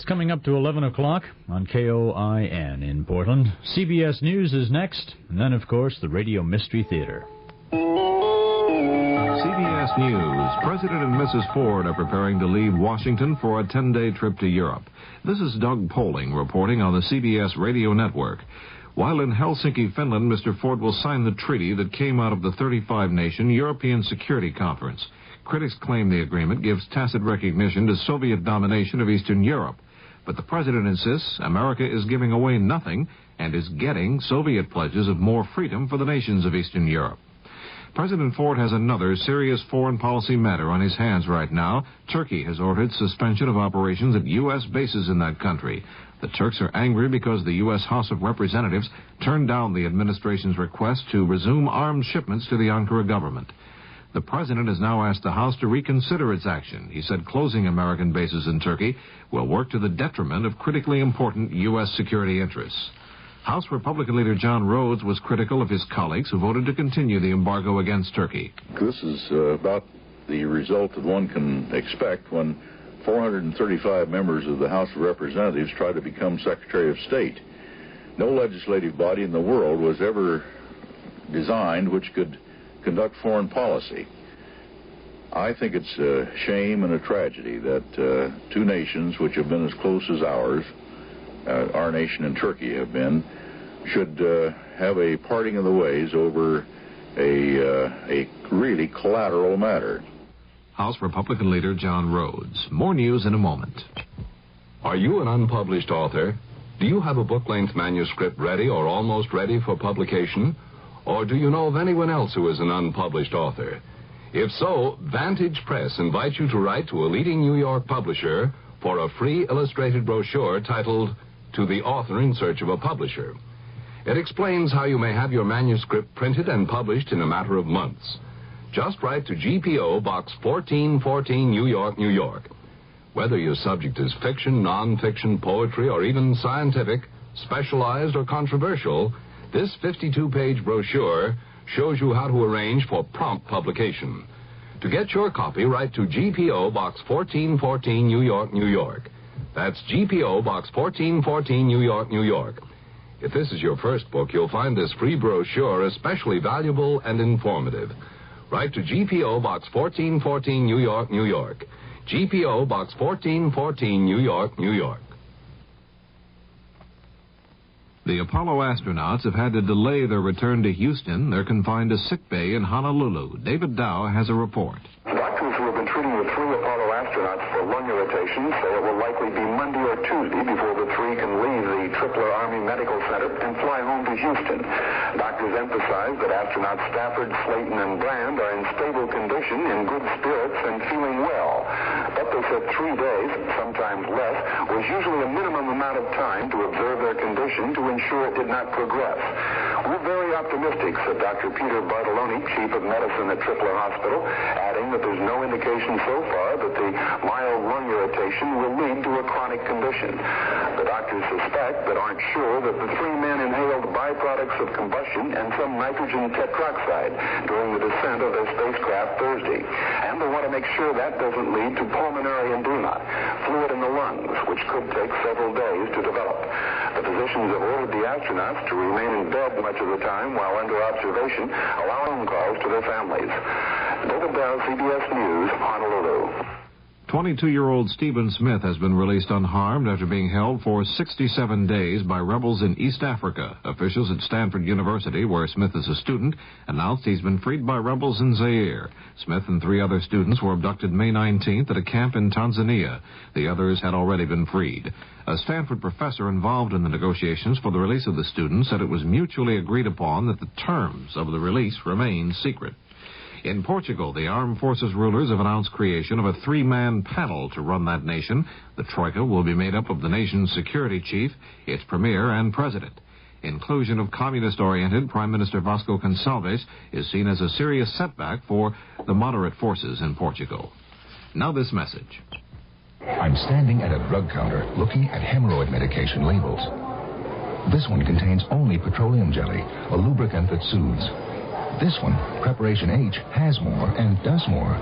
It's coming up to 11 o'clock on KOIN in Portland. CBS News is next, and then, of course, the Radio Mystery Theater. CBS News. President and Mrs. Ford are preparing to leave Washington for a 10-day trip to Europe. This is Doug Poling reporting on the CBS radio network. While in Helsinki, Finland, Mr. Ford will sign the treaty that came out of the 35-nation European Security Conference. Critics claim the agreement gives tacit recognition to Soviet domination of Eastern Europe. But the president insists America is giving away nothing and is getting Soviet pledges of more freedom for the nations of Eastern Europe. President Ford has another serious foreign policy matter on his hands right now. Turkey has ordered suspension of operations at U.S. bases in that country. The Turks are angry because the U.S. House of Representatives turned down the administration's request to resume arms shipments to the Ankara government. The president has now asked the House to reconsider its action. He said closing American bases in Turkey will work to the detriment of critically important U.S. security interests. House Republican leader John Rhodes was critical of his colleagues who voted to continue the embargo against Turkey. This is about the result that one can expect when 435 members of the House of Representatives try to become Secretary of State. No legislative body in the world was ever designed which could conduct foreign policy. I think it's a shame and a tragedy that two nations which have been as close as ours, our nation and Turkey have been, should have a parting of the ways over a really collateral matter. House Republican leader John Rhodes. More news in a moment. Are you an unpublished author? Do you have a book-length manuscript ready or almost ready for publication? Or do you know of anyone else who is an unpublished author? If so, Vantage Press invites you to write to a leading New York publisher for a free illustrated brochure titled To the Author in Search of a Publisher. It explains how you may have your manuscript printed and published in a matter of months. Just write to GPO Box 1414, New York, New York. Whether your subject is fiction, non-fiction, poetry, or even scientific, specialized, or controversial, this 52-page brochure shows you how to arrange for prompt publication. To get your copy, write to GPO Box 1414, New York, New York. That's GPO Box 1414, New York, New York. If this is your first book, you'll find this free brochure especially valuable and informative. Write to GPO Box 1414, New York, New York. GPO Box 1414, New York, New York. The Apollo astronauts have had to delay their return to Houston. They're confined to sick bay in Honolulu. David Dow has a report. Doctors who have been treating the three Apollo astronauts for lung irritation say it will likely be Monday or Tuesday before the three can leave the Tripler Army Medical Center and fly home to Houston. Doctors emphasize that astronauts Stafford, Slayton, and Brand are in stable condition, in good spirits, and feeling well. But they said 3 days, sometimes less, was usually a minimum amount of time to observe their condition to ensure it did not progress. We're very optimistic, said Dr. Peter Bartoloni, Chief of Medicine at Tripler Hospital, adding that there's no indication so far that the mild lung irritation will lead to a chronic condition. The doctors suspect but aren't sure that the three men inhaled byproducts of combustion and some nitrogen tetroxide during the descent of their spacecraft Thursday. And they want to make sure that doesn't lead to pulmonary edema, fluid in the lungs, which could take several days to develop. The physicians have ordered the astronauts to remain in bed much of the time while under observation, allowing calls to their families. David Dow, CBS News, Honolulu. 22-year-old Stephen Smith has been released unharmed after being held for 67 days by rebels in East Africa. Officials at Stanford University, where Smith is a student, announced he's been freed by rebels in Zaire. Smith and 3 other students were abducted May 19th at a camp in Tanzania. The others had already been freed. A Stanford professor involved in the negotiations for the release of the students said it was mutually agreed upon that the terms of the release remain secret. In Portugal, the armed forces rulers have announced creation of a 3-man panel to run that nation. The troika will be made up of the nation's security chief, its premier, and president. Inclusion of communist-oriented Prime Minister Vasco Gonçalves is seen as a serious setback for the moderate forces in Portugal. Now this message. I'm standing at a drug counter looking at hemorrhoid medication labels. This one contains only petroleum jelly, a lubricant that soothes. This one, Preparation H, has more and does more.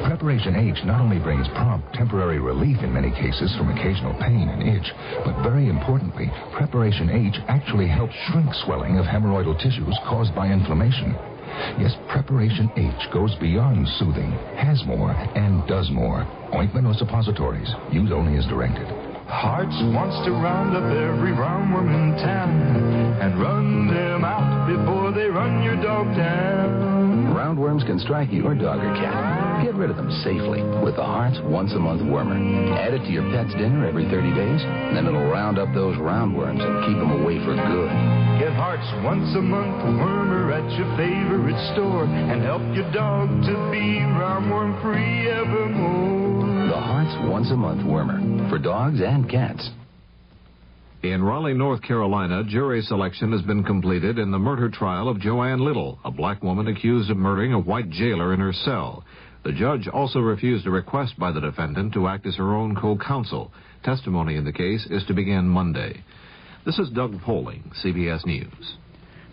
Preparation H not only brings prompt temporary relief in many cases from occasional pain and itch, but very importantly, Preparation H actually helps shrink swelling of hemorrhoidal tissues caused by inflammation. Yes, Preparation H goes beyond soothing, has more, and does more. Ointment or suppositories. Use only as directed. Hearts wants to round up every roundworm in town and run them out before they run your dog down. Roundworms can strike your dog or cat. Get rid of them safely with the Hearts Once a Month Wormer. Add it to your pet's dinner every 30 days, and then it'll round up those roundworms and keep them away for good. Get Hearts Once a Month Wormer at your favorite store and help your dog to be roundworm free evermore. The Hearts Once a Month Wormer for dogs and cats. In Raleigh, North Carolina, jury selection has been completed in the murder trial of Joanne Little, a black woman accused of murdering a white jailer in her cell. The judge also refused a request by the defendant to act as her own co-counsel. Testimony in the case is to begin Monday. This is Doug Poling, CBS News.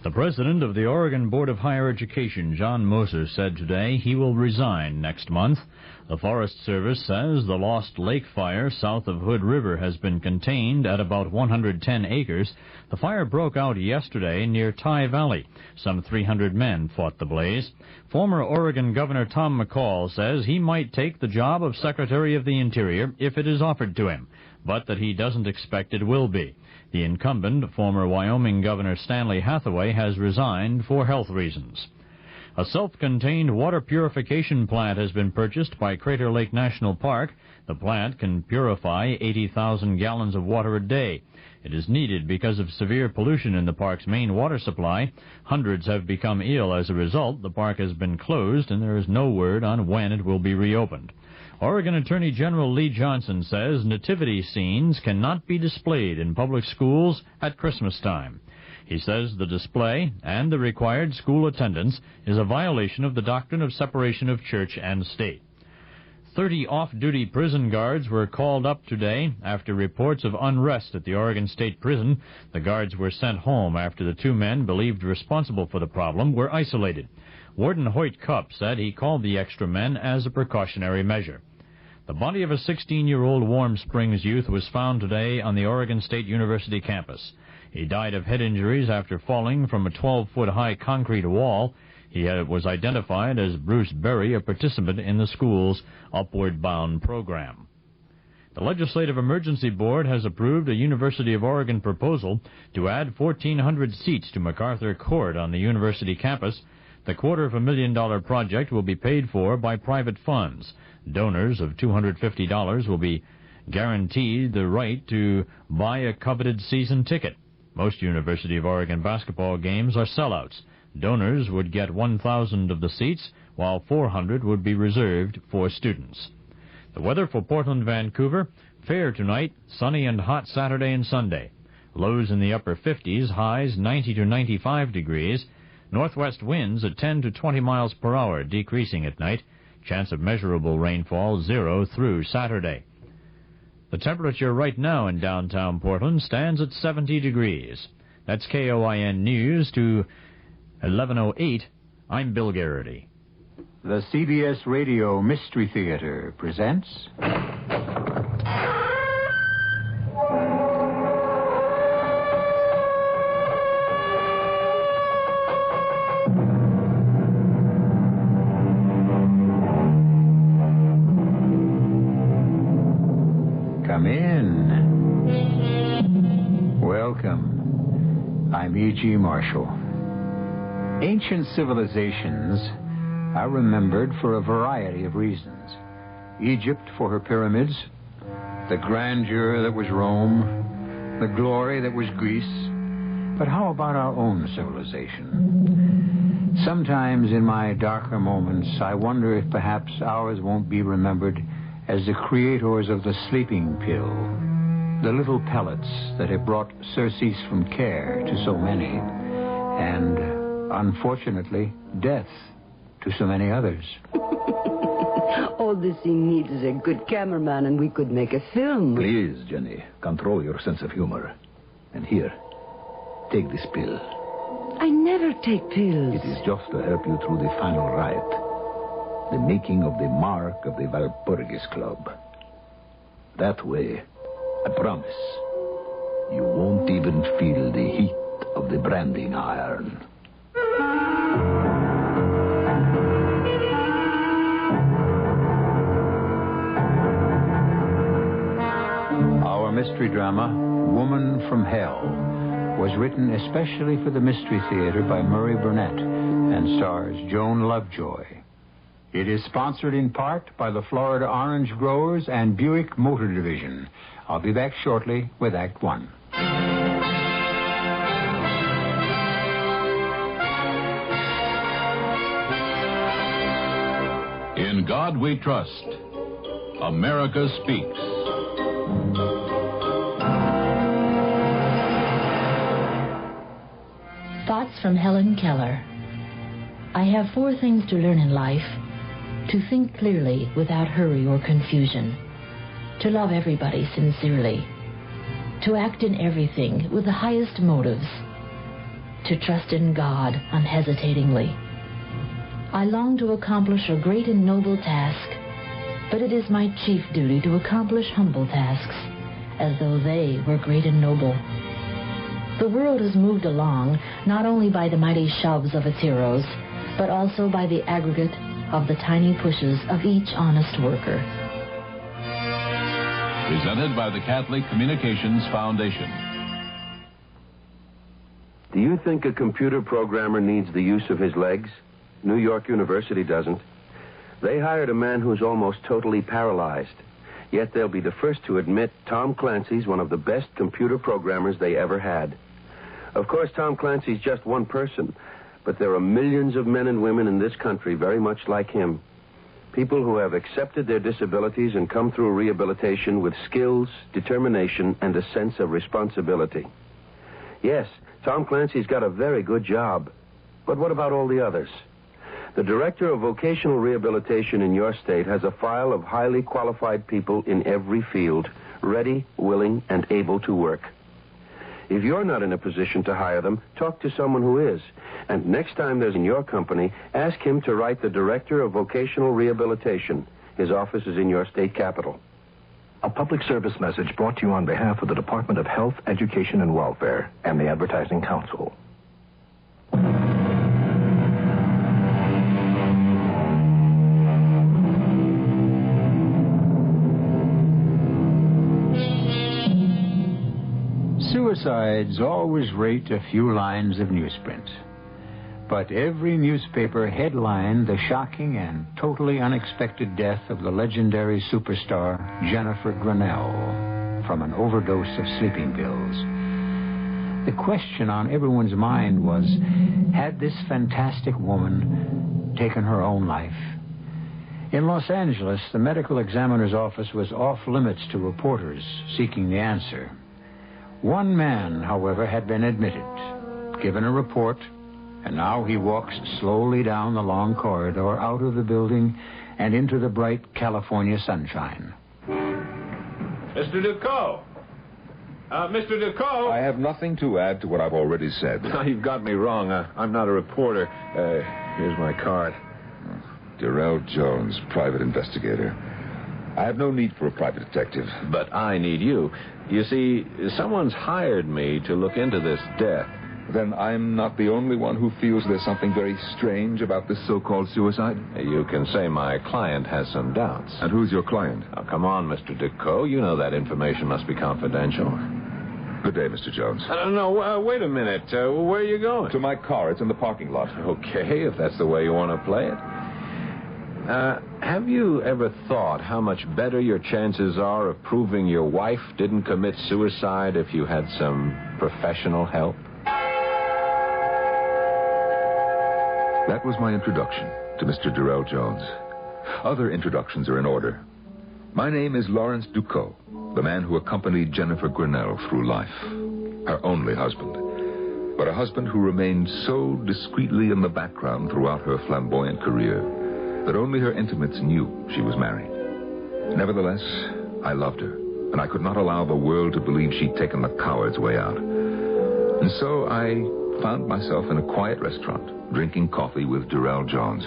The president of the Oregon Board of Higher Education, John Moser, said today he will resign next month. The Forest Service says the Lost Lake fire south of Hood River has been contained at about 110 acres. The fire broke out yesterday near Tye Valley. Some 300 men fought the blaze. Former Oregon Governor Tom McCall says he might take the job of Secretary of the Interior if it is offered to him, but that he doesn't expect it will be. The incumbent, former Wyoming Governor Stanley Hathaway, has resigned for health reasons. A self-contained water purification plant has been purchased by Crater Lake National Park. The plant can purify 80,000 gallons of water a day. It is needed because of severe pollution in the park's main water supply. Hundreds have become ill as a result. The park has been closed, and there is no word on when it will be reopened. Oregon Attorney General Lee Johnson says nativity scenes cannot be displayed in public schools at Christmas time. He says the display and the required school attendance is a violation of the doctrine of separation of church and state. 30 off-duty prison guards were called up today after reports of unrest at the Oregon State Prison. The guards were sent home after the two men believed responsible for the problem were isolated. Warden Hoyt Cupp said he called the extra men as a precautionary measure. The body of a 16-year-old Warm Springs youth was found today on the Oregon State University campus. He died of head injuries after falling from a 12-foot-high concrete wall. He was identified as Bruce Berry, a participant in the school's Upward Bound program. The Legislative Emergency Board has approved a University of Oregon proposal to add 1,400 seats to MacArthur Court on the university campus. The $250,000 project will be paid for by private funds. Donors of $250 will be guaranteed the right to buy a coveted season ticket. Most University of Oregon basketball games are sellouts. Donors would get 1,000 of the seats, while 400 would be reserved for students. The weather for Portland, Vancouver: fair tonight, sunny and hot Saturday and Sunday. Lows in the upper 50s, highs 90 to 95 degrees. Northwest winds at 10 to 20 miles per hour, decreasing at night. Chance of measurable rainfall 0 through Saturday. The temperature right now in downtown Portland stands at 70 degrees. That's KOIN News to 11:08. I'm Bill Garrity. The CBS Radio Mystery Theater presents... Come in. Welcome. I'm E.G. Marshall. Ancient civilizations are remembered for a variety of reasons. Egypt for her pyramids, the grandeur that was Rome, the glory that was Greece. But how about our own civilization? Sometimes in my darker moments, I wonder if perhaps ours won't be remembered as the creators of the sleeping pill, the little pellets that have brought surcease from care to so many, and, unfortunately, death to so many others. All this he needs is a good cameraman, and we could make a film. Please, Jenny, control your sense of humor. And here, take this pill. I never take pills. It is just to help you through the final rite. The making of the mark of the Walpurgis Club. That way, I promise, you won't even feel the heat of the branding iron. Our mystery drama, Woman from Hell, was written especially for the Mystery Theater by Murray Burnett and stars Joan Lovejoy. It is sponsored in part by the Florida Orange Growers and Buick Motor Division. I'll be back shortly with Act One. In God we trust. America speaks. Thoughts from Helen Keller. I have 4 things to learn in life. To think clearly without hurry or confusion. To love everybody sincerely. To act in everything with the highest motives. To trust in God unhesitatingly. I long to accomplish a great and noble task, but it is my chief duty to accomplish humble tasks, as though they were great and noble. The world has moved along not only by the mighty shoves of its heroes, but also by the aggregate of the tiny pushes of each honest worker. Presented by the Catholic Communications Foundation. Do you think a computer programmer needs the use of his legs? New York University doesn't. They hired a man who's almost totally paralyzed. Yet they'll be the first to admit Tom Clancy's one of the best computer programmers they ever had. Of course, Tom Clancy's just one person, but there are millions of men and women in this country very much like him. People who have accepted their disabilities and come through rehabilitation with skills, determination, and a sense of responsibility. Yes, Tom Clancy's got a very good job. But what about all the others? The Director of Vocational Rehabilitation in your state has a file of highly qualified people in every field, ready, willing, and able to work. If you're not in a position to hire them, talk to someone who is. And next time there's in your company, ask him to write the Director of Vocational Rehabilitation. His office is in your state capital. A public service message brought to you on behalf of the Department of Health, Education, and Welfare and the Advertising Council. Suicides always rate a few lines of newsprint. But every newspaper headlined the shocking and totally unexpected death of the legendary superstar Jennifer Grinnell from an overdose of sleeping pills. The question on everyone's mind was, had this fantastic woman taken her own life? In Los Angeles, the medical examiner's office was off limits to reporters seeking the answer. One man, however, had been admitted, given a report, and now he walks slowly down the long corridor out of the building and into the bright California sunshine. Mr. Ducot! Mr. Ducot! I have nothing to add to what I've already said. No, you've got me wrong. I'm not a reporter. Here's my card. Darrell Jones, private investigator. I have no need for a private detective. But I need you. You see, someone's hired me to look into this death. Then I'm not the only one who feels there's something very strange about this so-called suicide? You can say my client has some doubts. And who's your client? Now, come on, Mr. Ducot. You know that information must be confidential. Good day, Mr. Jones. No, wait a minute. Where are you going? To my car. It's in the parking lot. Okay, if that's the way you want to play it. Have you ever thought how much better your chances are of proving your wife didn't commit suicide if you had some professional help? That was my introduction to Mr. Darrell Jones. Other introductions are in order. My name is Lawrence Ducot, the man who accompanied Jennifer Grinnell through life. Her only husband. But a husband who remained so discreetly in the background throughout her flamboyant career that only her intimates knew she was married. Nevertheless, I loved her, and I could not allow the world to believe she'd taken the coward's way out. And so I found myself in a quiet restaurant, drinking coffee with Durrell Jones.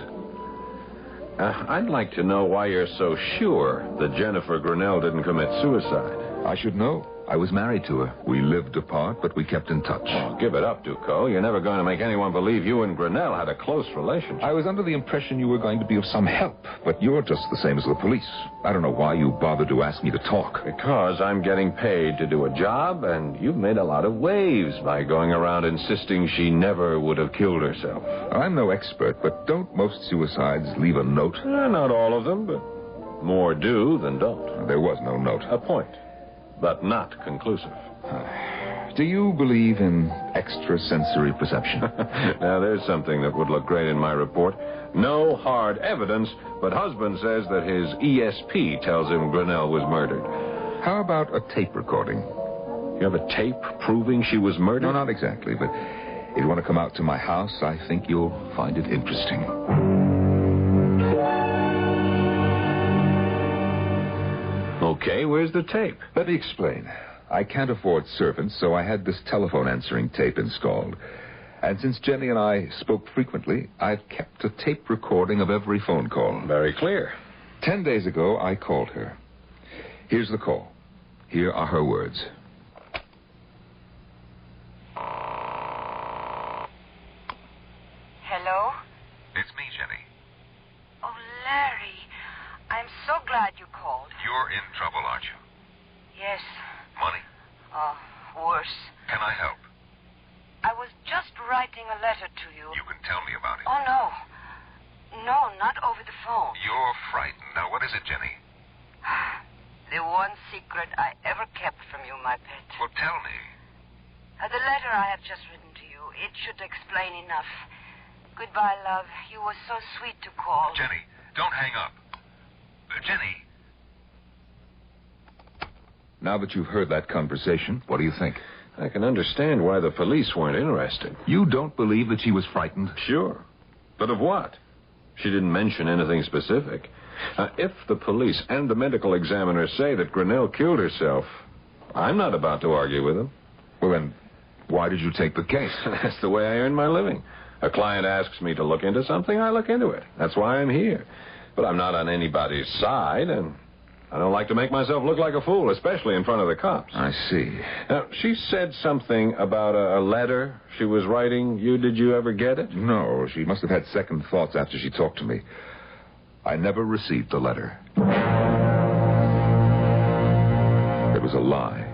I'd like to know why you're so sure that Jennifer Grinnell didn't commit suicide. I should know. I was married to her. We lived apart, but we kept in touch. Oh, give it up, Ducot. You're never going to make anyone believe you and Grinnell had a close relationship. I was under the impression you were going to be of some help, but you're just the same as the police. I don't know why you bothered to ask me to talk. Because I'm getting paid to do a job, and you've made a lot of waves by going around insisting she never would have killed herself. I'm no expert, but don't most suicides leave a note? Not all of them, but more do than don't. There was no note. A point, but not conclusive. Do you believe in extrasensory perception? Now, there's something that would look great in my report. No hard evidence, but husband says that his ESP tells him Grinnell was murdered. How about a tape recording? You have a tape proving she was murdered? No, not exactly, but if you want to come out to my house, I think you'll find it interesting. Okay, where's the tape? Let me explain. I can't afford servants, so I had this telephone answering tape installed. And since Jenny and I spoke frequently, I've kept a tape recording of every phone call. Very clear. 10 days ago, I called her. Here's the call. Here are her words. Hello? It's me, Jenny. Oh, Larry. I'm so glad you called. You're in trouble, aren't you? Yes. Money? Worse. Can I help? I was just writing a letter to you. You can tell me about it. Oh, no. No, not over the phone. You're frightened. Now, what is it, Jenny? The one secret I ever kept from you, my pet. Well, tell me. The letter I have just written to you, it should explain enough. Goodbye, love. You were so sweet to call. Jenny, don't hang up. Jenny. Now that you've heard that conversation, what do you think? I can understand why the police weren't interested. You don't believe that she was frightened? Sure. But of what? She didn't mention anything specific. If the police and the medical examiner say that Grinnell killed herself, I'm not about to argue with them. Well, then, why did you take the case? That's the way I earn my living. A client asks me to look into something, I look into it. That's why I'm here. But I'm not on anybody's side, and I don't like to make myself look like a fool, especially in front of the cops. I see. Now, she said something about a letter she was writing. Did you ever get it? No, she must have had second thoughts after she talked to me. I never received the letter. It was a lie.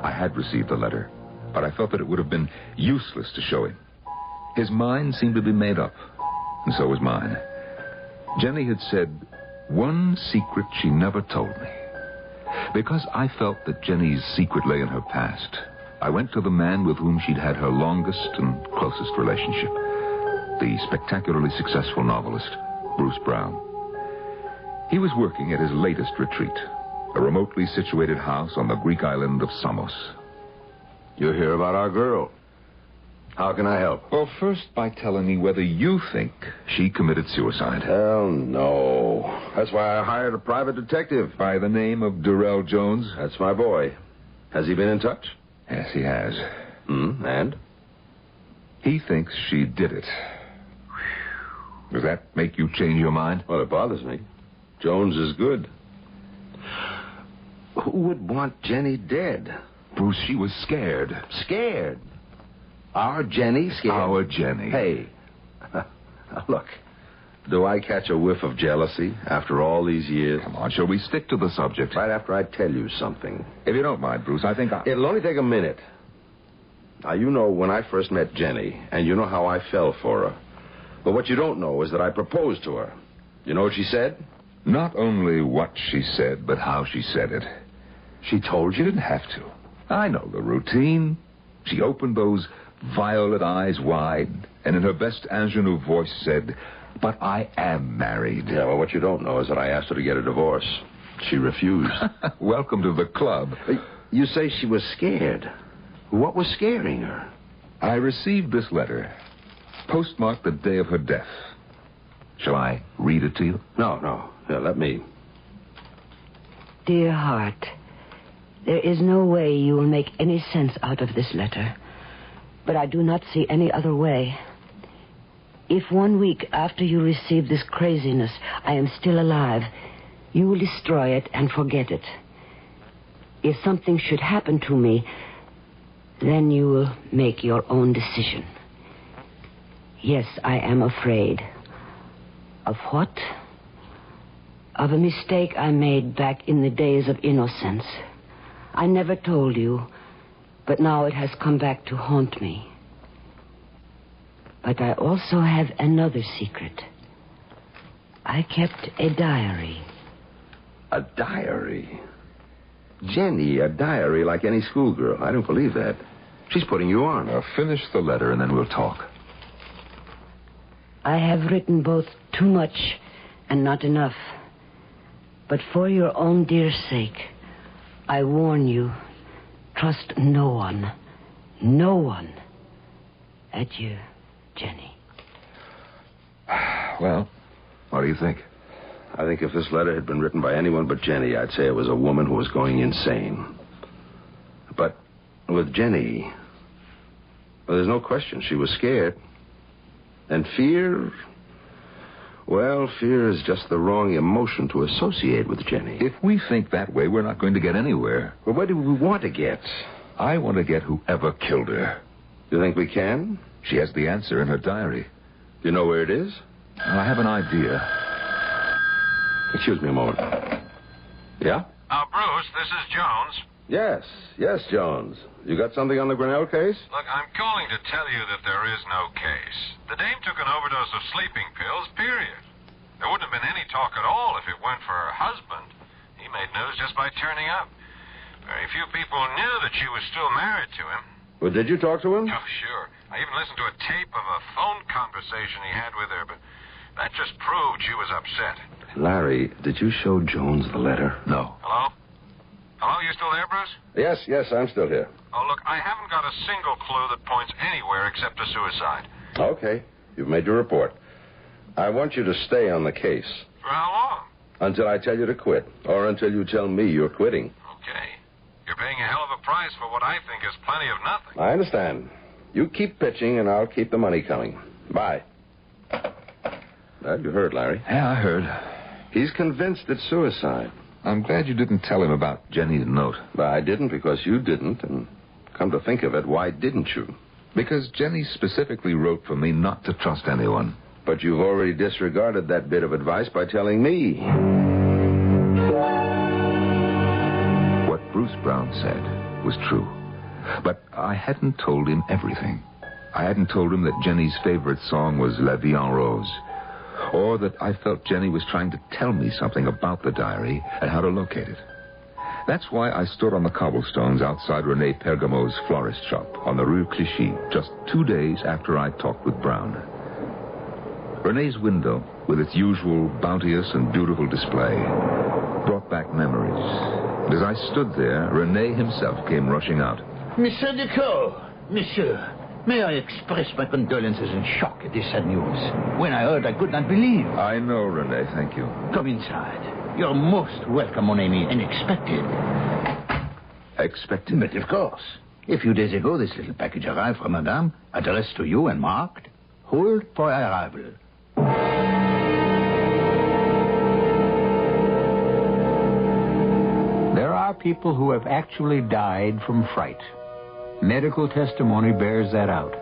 I had received the letter, but I felt that it would have been useless to show him. His mind seemed to be made up, and so was mine. Jenny had said one secret she never told me. Because I felt that Jenny's secret lay in her past, I went to the man with whom she'd had her longest and closest relationship, the spectacularly successful novelist, Bruce Brown. He was working at his latest retreat, a remotely situated house on the Greek island of Samos. You hear about our girl. How can I help? Well, first by telling me whether you think she committed suicide. Hell no. That's why I hired a private detective. By the name of Durrell Jones? That's my boy. Has he been in touch? Yes, he has. And? He thinks she did it. Does that make you change your mind? Well, it bothers me. Jones is good. Who would want Jenny dead? Bruce, she was scared. Scared? Our Jenny scared? Our Jenny. Hey, look, do I catch a whiff of jealousy after all these years? Come on, shall we stick to the subject? Right after I tell you something. If you don't mind, Bruce, I think It'll only take a minute. Now, you know when I first met Jenny, and you know how I fell for her. But what you don't know is that I proposed to her. You know what she said? Not only what she said, but how she said it. She told you? She didn't have to. I know the routine. She opened those violet eyes wide, and in her best ingenue voice said, "But I am married." Yeah, well, what you don't know is that I asked her to get a divorce. She refused. Welcome to the club. You say she was scared. What was scaring her? I received this letter, postmarked the day of her death. Shall I read it to you? No. Here, let me. Dear heart, there is no way you will make any sense out of this letter. But I do not see any other way. If 1 week after you receive this craziness, I am still alive, you will destroy it and forget it. If something should happen to me, then you will make your own decision. Yes, I am afraid. Of what? Of a mistake I made back in the days of innocence. I never told you, but now it has come back to haunt me. But I also have another secret. I kept a diary. A diary? Jenny, a diary like any schoolgirl. I don't believe that. She's putting you on. Now, finish the letter and then we'll talk. I have written both too much and not enough. But for your own dear sake, I warn you, trust no one. No one. Adieu, Jenny. Well, what do you think? I think if this letter had been written by anyone but Jenny, I'd say it was a woman who was going insane. But with Jenny, well, there's no question she was scared. And fear, well, fear is just the wrong emotion to associate with Jenny. If we think that way, we're not going to get anywhere. Well, where do we want to get? I want to get whoever killed her. You think we can? She has the answer in her diary. Do you know where it is? Well, I have an idea. Excuse me a moment. Yeah? Bruce, this is Jones. Yes, Jones. You got something on the Grinnell case? Look, I'm calling to tell you that there is no case. The dame took an overdose of sleeping pills, period. There wouldn't have been any talk at all if it weren't for her husband. He made news just by turning up. Very few people knew that she was still married to him. Well, did you talk to him? Oh, sure. I even listened to a tape of a phone conversation he had with her, but that just proved she was upset. Larry, did you show Jones the letter? No. Hello? Hello, you still there, Bruce? Yes, I'm still here. Oh, look, I haven't got a single clue that points anywhere except to suicide. Okay, you've made your report. I want you to stay on the case. For how long? Until I tell you to quit, or until you tell me you're quitting. Okay. You're paying a hell of a price for what I think is plenty of nothing. I understand. You keep pitching, and I'll keep the money coming. Bye. Well, you heard, Larry. Yeah, I heard. He's convinced it's suicide. I'm glad you didn't tell him about Jenny's note. Well, I didn't because you didn't, and come to think of it, why didn't you? Because Jenny specifically wrote for me not to trust anyone. But you've already disregarded that bit of advice by telling me. What Bruce Brown said was true. But I hadn't told him everything. I hadn't told him that Jenny's favorite song was La Vie en Rose. Or that I felt Jenny was trying to tell me something about the diary and how to locate it. That's why I stood on the cobblestones outside Rene Pergamo's florist shop on the Rue Clichy just 2 days after I talked with Brown. Rene's window, with its usual bounteous and beautiful display, brought back memories. And as I stood there, Rene himself came rushing out. Monsieur Duclos, monsieur, may I express my condolences and shock at this sad news. When I heard, I could not believe. I know, Rene, thank you. Come inside. You're most welcome, mon ami, and expected. Expected? But of course. A few days ago, this little package arrived from Madame, addressed to you and marked, hold for arrival. There are people who have actually died from fright. Medical testimony bears that out.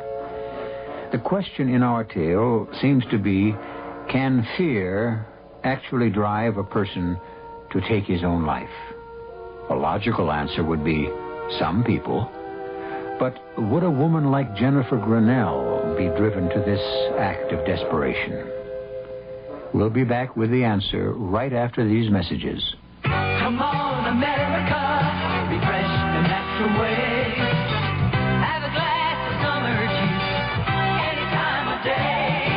The question in our tale seems to be, can fear actually drive a person to take his own life? A logical answer would be, some people. But would a woman like Jennifer Grinnell be driven to this act of desperation? We'll be back with the answer right after these messages. Come on, America, refresh the natural way. Have a glass of summer juice any time of day.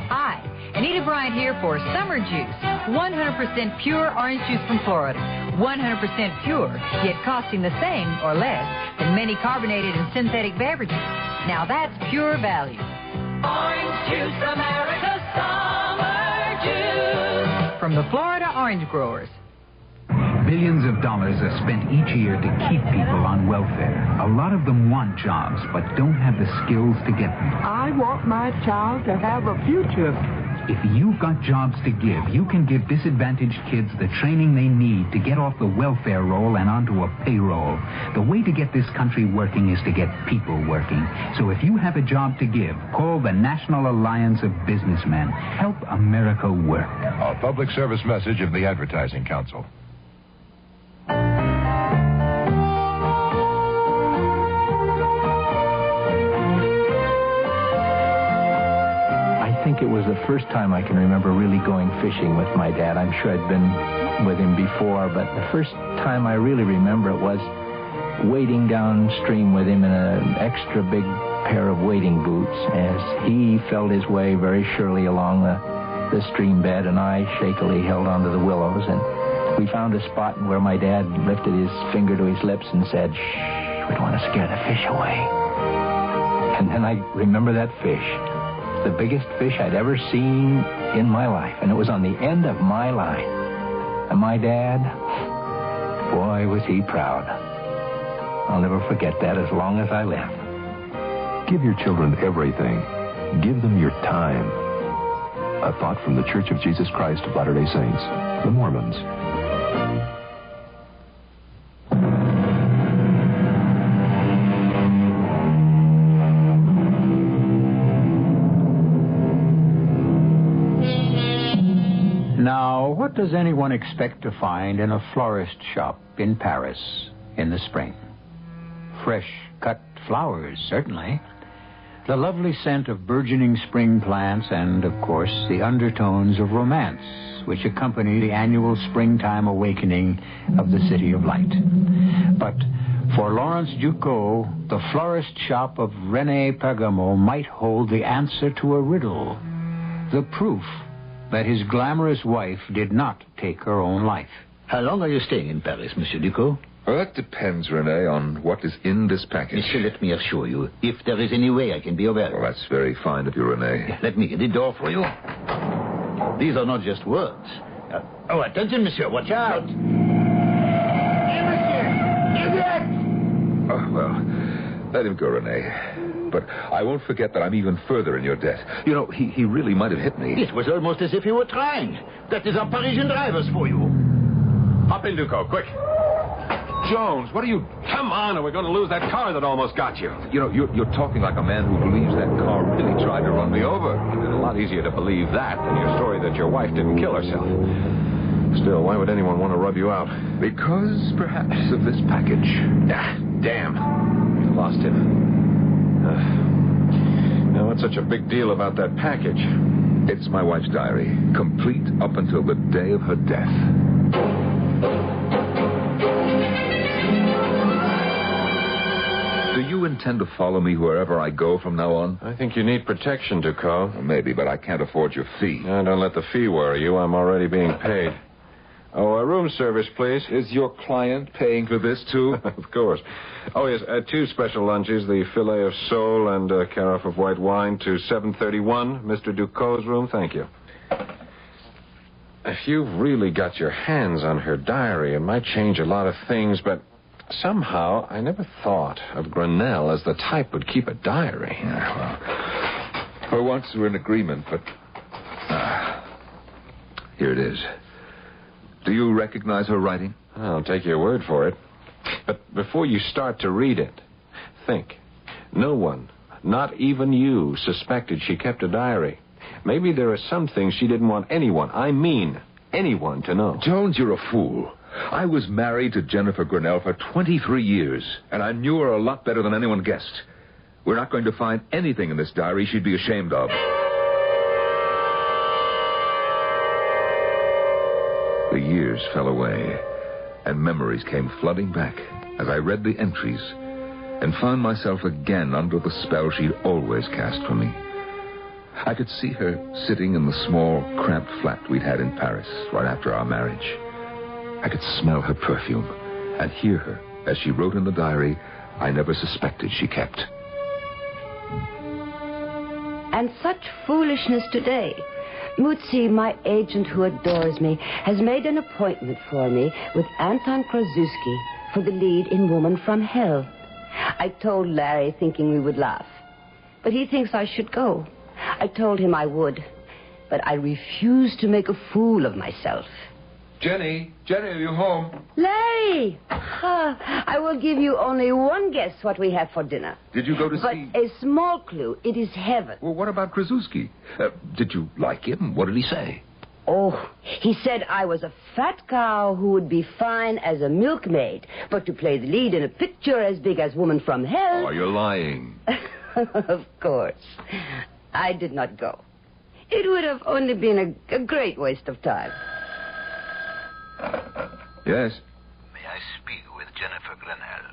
Hi, Anita Bryant here for Summer Juice. 100% pure orange juice from Florida. 100% pure, yet costing the same or less than many carbonated and synthetic beverages. Now that's pure value. Orange juice, America, summer juice. From the Florida Orange Growers. Billions of dollars are spent each year to keep people on welfare. A lot of them want jobs, but don't have the skills to get them. I want my child to have a future. If you've got jobs to give, you can give disadvantaged kids the training they need to get off the welfare roll and onto a payroll. The way to get this country working is to get people working. So if you have a job to give, call the National Alliance of Businessmen. Help America work. A public service message of the Advertising Council. I think it was the first time I can remember really going fishing with my dad. I'm sure I'd been with him before, but the first time I really remember it was wading downstream with him in an extra big pair of wading boots as he felt his way very surely along the stream bed, and I shakily held onto the willows, and we found a spot where my dad lifted his finger to his lips and said, "Shh, we don't want to scare the fish away." And then I remember that fish, the biggest fish I'd ever seen in my life, and it was on the end of my line. And my dad, boy, was he proud. I'll never forget that as long as I live. Give your children everything. Give them your time. A thought from the Church of Jesus Christ of Latter-day Saints, the Mormons. Now, what does anyone expect to find in a florist shop in Paris in the spring? Fresh cut flowers, certainly. The lovely scent of burgeoning spring plants and, of course, the undertones of romance which accompany the annual springtime awakening of the City of Light. But for Lawrence Ducot, the florist shop of René Pergamo might hold the answer to a riddle, the proof that his glamorous wife did not take her own life. How long are you staying in Paris, Monsieur Ducot? Well, that depends, René, on what is in this package. Monsieur, let me assure you, if there is any way I can be of help. Well, that's very fine of you, René. Let me get the door for you. These are not just words. Attention, monsieur, watch out. Oh, well, let him go, René. But I won't forget that I'm even further in your debt. You know, he really might have hit me. It was almost as if he were trying. That is our Parisian drivers for you. Hop in, Ducot, quick. Jones, what are you... Come on, or we're going to lose that car that almost got you. You know, you're talking like a man who believes that car really tried to run me over. It's a lot easier to believe that than your story that your wife didn't kill herself. Still, why would anyone want to rub you out? Because, perhaps, of this package. Ah, damn. Lost him. Now, what's such a big deal about that package? It's my wife's diary, complete up until the day of her death. Do you intend to follow me wherever I go from now on? I think you need protection, Ducot. Well, maybe, but I can't afford your fee. Don't let the fee worry you. I'm already being paid. Oh, room service, please. Is your client paying for this, too? Of course. Oh, yes, 2 special lunches, the filet of sole and a carafe of white wine to 731, Mr. Ducot's room. Thank you. If you've really got your hands on her diary, it might change a lot of things, but somehow I never thought of Grinnell as the type who'd keep a diary. Yeah, well, for once we're in agreement, but... here it is. Do you recognize her writing? I'll take your word for it. But before you start to read it, think. No one, not even you, suspected she kept a diary. Maybe there are some things she didn't want anyone, I mean anyone, to know. Jones, you're a fool. I was married to Jennifer Grinnell for 23 years, and I knew her a lot better than anyone guessed. We're not going to find anything in this diary she'd be ashamed of. The years fell away, and memories came flooding back as I read the entries and found myself again under the spell she'd always cast for me. I could see her sitting in the small, cramped flat we'd had in Paris right after our marriage. I could smell her perfume and hear her as she wrote in the diary I never suspected she kept. And such foolishness today. Mutsi, my agent who adores me, has made an appointment for me with Anton Krasuski for the lead in Woman from Hell. I told Larry thinking we would laugh. But he thinks I should go. I told him I would. But I refuse to make a fool of myself. Jenny, are you home? Larry! I will give you only one guess what we have for dinner. Did you go to but see... a small clue. It is heaven. Well, what about Krasuski? Did you like him? What did he say? Oh, he said I was a fat cow who would be fine as a milkmaid, but to play the lead in a picture as big as Woman from Hell... Oh, you're lying. Of course. I did not go. It would have only been a great waste of time. Yes? May I speak with Jennifer Grinnell?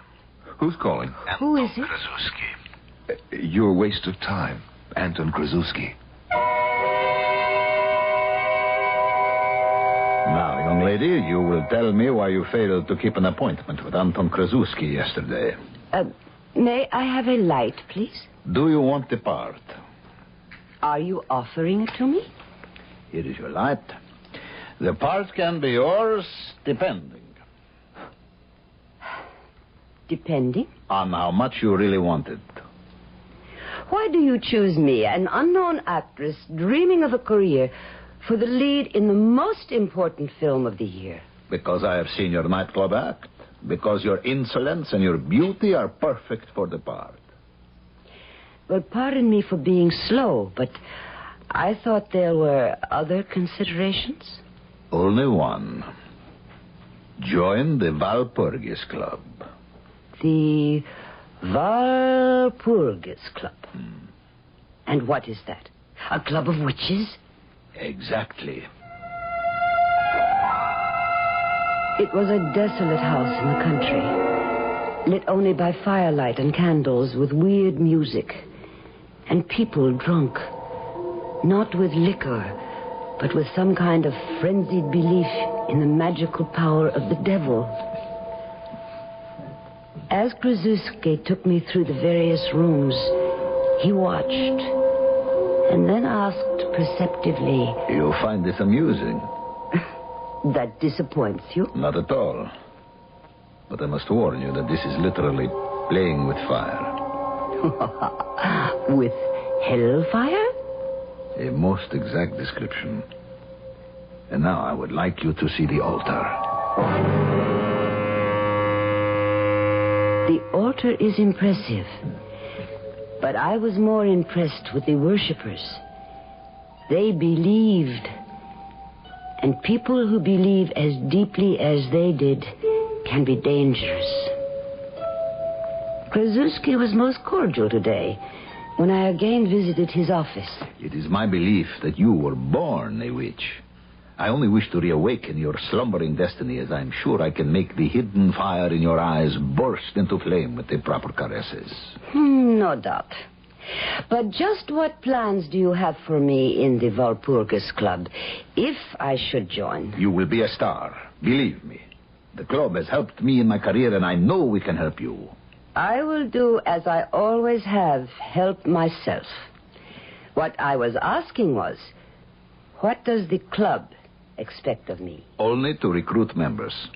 Who's calling? Who is it? Krasuski. Your waste of time. Anton Krasuski. Now, young lady, you will tell me why you failed to keep an appointment with Anton Krasuski yesterday. May I have a light, please? Do you want the part? Are you offering it to me? Here is your light. The part can be yours, depending. Depending? On how much you really want it. Why do you choose me, an unknown actress dreaming of a career, for the lead in the most important film of the year? Because I have seen your nightclub act. Because your insolence and your beauty are perfect for the part. Well, pardon me for being slow, but I thought there were other considerations. Only one. Join the Walpurgis Club. The Walpurgis Club. And what is that? A club of witches? Exactly. It was a desolate house in the country, lit only by firelight and candles with weird music, and people drunk, not with liquor, but with some kind of frenzied belief in the magical power of the devil. As Krasuski took me through the various rooms, he watched, and then asked perceptively, You find this amusing? That disappoints you? Not at all. But I must warn you that this is literally playing with fire. With hellfire? A most exact description. And now I would like you to see the altar. The altar is impressive. But I was more impressed with the worshippers. They believed. And people who believe as deeply as they did can be dangerous. Krasuski was most cordial today when I again visited his office. It is my belief that you were born a witch. I only wish to reawaken your slumbering destiny, as I'm sure I can make the hidden fire in your eyes burst into flame with the proper caresses. No doubt. But just what plans do you have for me in the Walpurgis Club, if I should join? You will be a star. Believe me. The club has helped me in my career, and I know we can help you. I will do as I always have, help myself. What I was asking was, what does the club expect of me? Only to recruit members.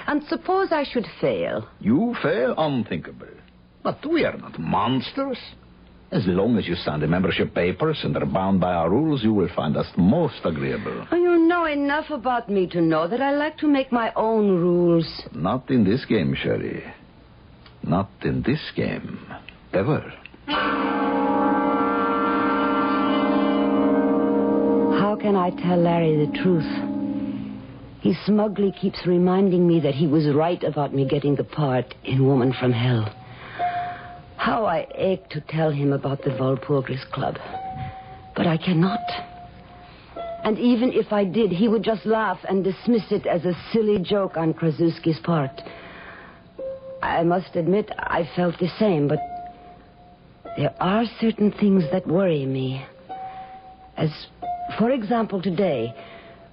And suppose I should fail? You fail? Unthinkable. But we are not monsters. As long as you sign the membership papers and are bound by our rules, you will find us most agreeable. Oh, you know enough about me to know that I like to make my own rules. Not in this game, Sherry. Not in this game. Ever. How can I tell Larry the truth? He smugly keeps reminding me that he was right about me getting the part in Woman from Hell. How I ache to tell him about the Walpurgis Club. But I cannot. And even if I did, he would just laugh and dismiss it as a silly joke on Krasuski's part. I must admit I felt the same, but there are certain things that worry me. As, for example, today,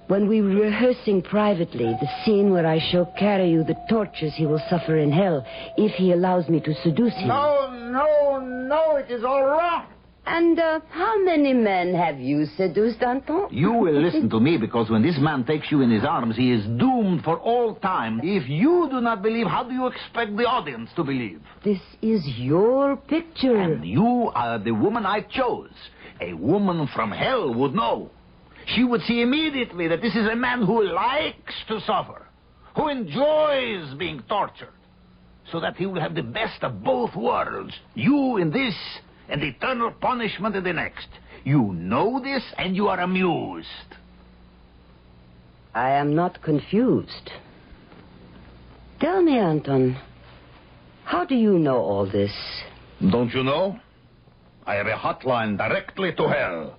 when we were rehearsing privately the scene where I show Karyu the tortures he will suffer in hell if he allows me to seduce him. No, it is all wrong. And how many men have you seduced, Anton? You will listen to me, because when this man takes you in his arms, he is doomed for all time. If you do not believe, how do you expect the audience to believe? This is your picture. And you are the woman I chose. A woman from hell would know. She would see immediately that this is a man who likes to suffer, who enjoys being tortured, so that he will have the best of both worlds. You in this, and eternal punishment in the next. You know this, and you are amused. I am not confused. Tell me, Anton, how do you know all this? Don't you know? I have a hotline directly to hell.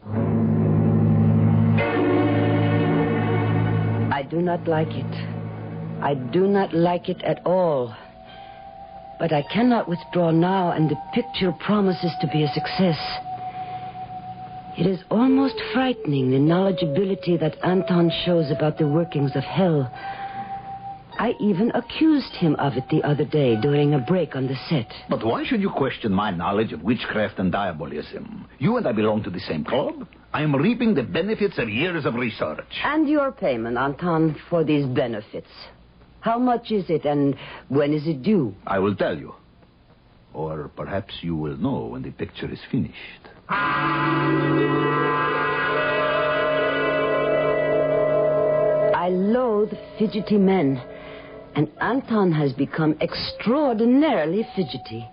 I do not like it. I do not like it at all. But I cannot withdraw now, and the picture promises to be a success. It is almost frightening, the knowledgeability that Anton shows about the workings of hell. I even accused him of it the other day during a break on the set. But why should you question my knowledge of witchcraft and diabolism? You and I belong to the same club. I am reaping the benefits of years of research. And your payment, Anton, for these benefits. How much is it, and when is it due? I will tell you. Or perhaps you will know when the picture is finished. I loathe fidgety men, and Anton has become extraordinarily fidgety.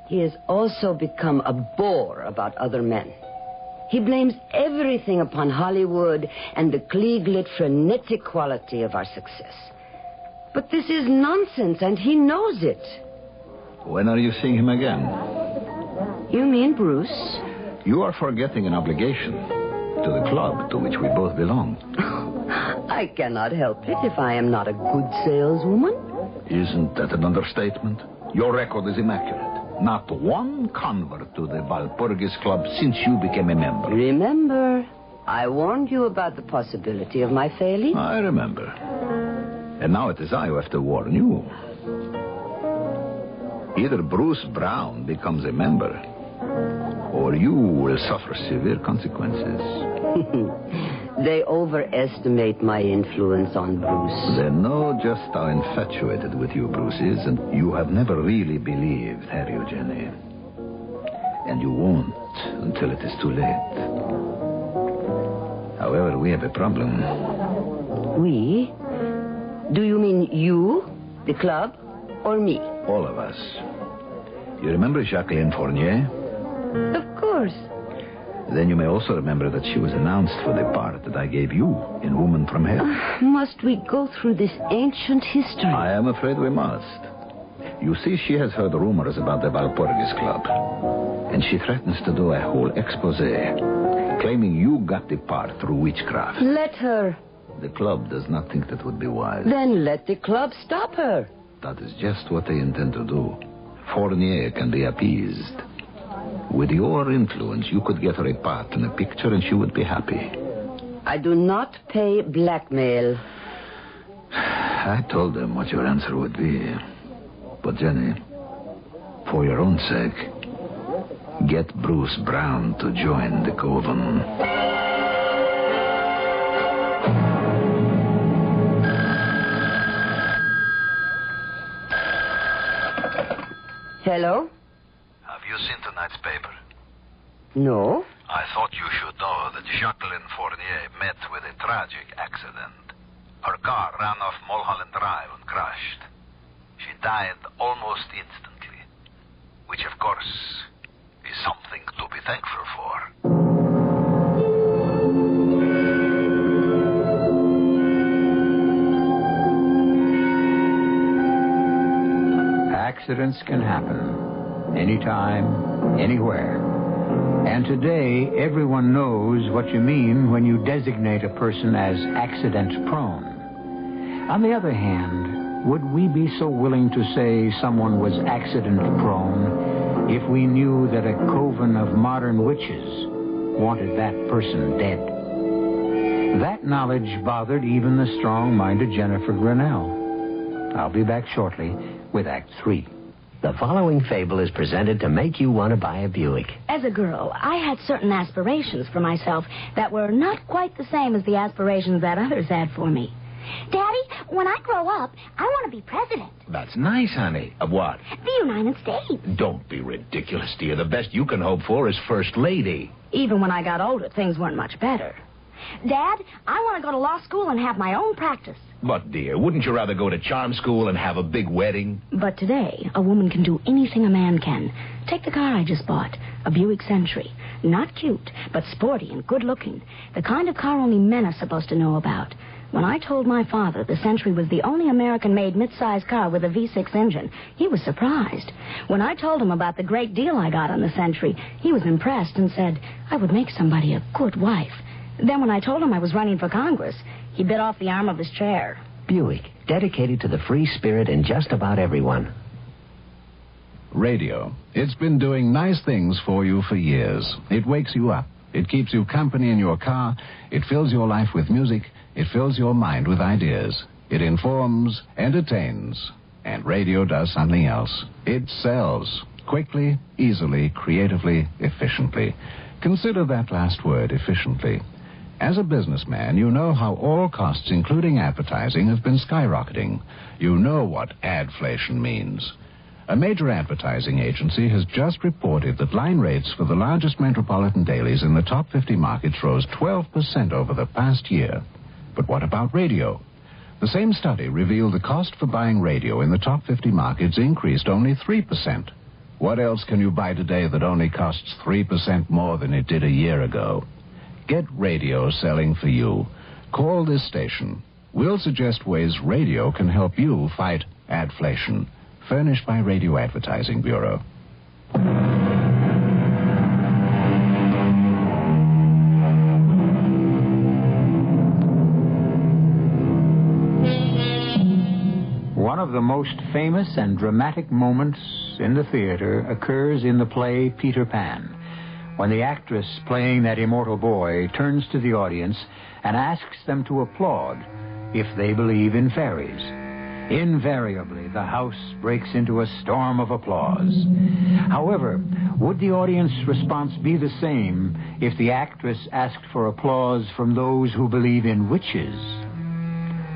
He has also become a bore about other men. He blames everything upon Hollywood and the Klieg-lit frenetic quality of our success. But this is nonsense, and he knows it. When are you seeing him again? You mean Bruce? You are forgetting an obligation to the club to which we both belong. I cannot help it if I am not a good saleswoman. Isn't that an understatement? Your record is immaculate. Not one convert to the Walpurgis Club since you became a member. Remember, I warned you about the possibility of my failing. I remember. And now it is I who have to warn you. Either Bruce Brown becomes a member, or you will suffer severe consequences. They overestimate my influence on Bruce. They know just how infatuated with you Bruce is, and you have never really believed, have you, Jenny? And you won't until it is too late. However, we have a problem. We? Do you mean you, the club, or me? All of us. You remember Jacqueline Fournier? Of course. Then you may also remember that she was announced for the part that I gave you in Woman from Hell. Must we go through this ancient history? I am afraid we must. You see, she has heard rumors about the Walpurgis Club, and she threatens to do a whole expose, claiming you got the part through witchcraft. Let her. The club does not think that would be wise. Then let the club stop her. That is just what they intend to do. Fournier can be appeased. With your influence, you could get her a part in a picture and she would be happy. I do not pay blackmail. I told them what your answer would be. But, Jenny, for your own sake, get Bruce Brown to join the coven. Hello? Have you seen tonight's paper? No. I thought you should know that Jacqueline Fournier met with a tragic accident. Her car ran off Mulholland Drive and crashed. She died almost instantly, which, of course, is something to be thankful for. Accidents can happen anytime, anywhere. And today, everyone knows what you mean when you designate a person as accident-prone. On the other hand, would we be so willing to say someone was accident-prone if we knew that a coven of modern witches wanted that person dead? That knowledge bothered even the strong-minded Jennifer Grinnell. I'll be back shortly with Act 3. The following fable is presented to make you want to buy a Buick. As a girl, I had certain aspirations for myself that were not quite the same as the aspirations that others had for me. Daddy, when I grow up, I want to be president. That's nice, honey. Of what? The United States. Don't be ridiculous, dear. The best you can hope for is First Lady. Even when I got older, things weren't much better. Dad, I want to go to law school and have my own practice. But, dear, wouldn't you rather go to charm school and have a big wedding? But today, a woman can do anything a man can. Take the car I just bought, a Buick Century. Not cute, but sporty and good-looking. The kind of car only men are supposed to know about. When I told my father the Century was the only American-made mid-size car with a V6 engine, he was surprised. When I told him about the great deal I got on the Century, he was impressed and said I would make somebody a good wife. Then when I told him I was running for Congress, he bit off the arm of his chair. Buick, dedicated to the free spirit in just about everyone. Radio. It's been doing nice things for you for years. It wakes you up. It keeps you company in your car. It fills your life with music. It fills your mind with ideas. It informs, entertains. And radio does something else. It sells. Quickly, easily, creatively, efficiently. Consider that last word, efficiently. As a businessman, you know how all costs, including advertising, have been skyrocketing. You know what adflation means. A major advertising agency has just reported that line rates for the largest metropolitan dailies in the top 50 markets rose 12% over the past year. But what about radio? The same study revealed the cost for buying radio in the top 50 markets increased only 3%. What else can you buy today that only costs 3% more than it did a year ago? Get radio selling for you. Call this station. We'll suggest ways radio can help you fight adflation. Furnished by Radio Advertising Bureau. One of the most famous and dramatic moments in the theater occurs in the play Peter Pan, when the actress playing that immortal boy turns to the audience and asks them to applaud if they believe in fairies. Invariably, the house breaks into a storm of applause. However, would the audience response be the same if the actress asked for applause from those who believe in witches?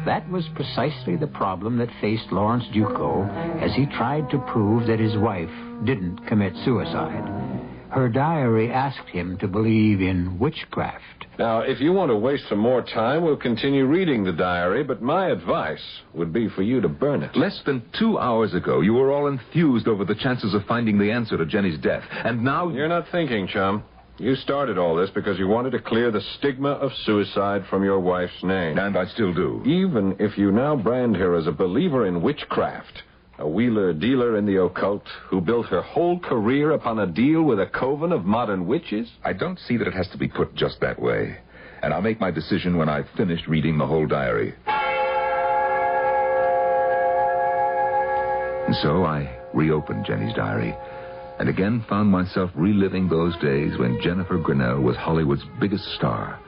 That was precisely the problem that faced Lawrence Duco as he tried to prove that his wife didn't commit suicide. Her diary asked him to believe in witchcraft. Now, if you want to waste some more time, we'll continue reading the diary, but my advice would be for you to burn it. Less than 2 hours ago, you were all enthused over the chances of finding the answer to Jenny's death. And now... You're not thinking, chum. You started all this because you wanted to clear the stigma of suicide from your wife's name. And I still do. Even if you now brand her as a believer in witchcraft, a wheeler-dealer in the occult who built her whole career upon a deal with a coven of modern witches? I don't see that it has to be put just that way. And I'll make my decision when I've finished reading the whole diary. And so I reopened Jenny's diary and again found myself reliving those days when Jennifer Grinnell was Hollywood's biggest star,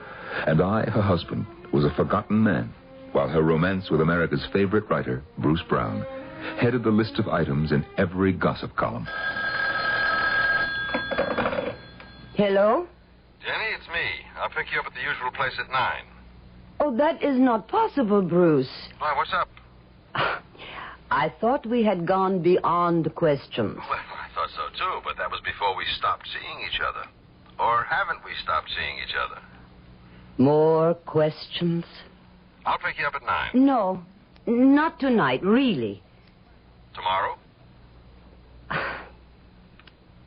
and I, her husband, was a forgotten man, while her romance with America's favorite writer, Bruce Brown, headed the list of items in every gossip column. Hello? Jenny, it's me. I'll pick you up at the usual place at 9. Oh, that is not possible, Bruce. Why, what's up? I thought we had gone beyond questions. Well, I thought so too, but that was before we stopped seeing each other. Or haven't we stopped seeing each other? More questions? I'll pick you up at 9. No, not tonight, really. Tomorrow?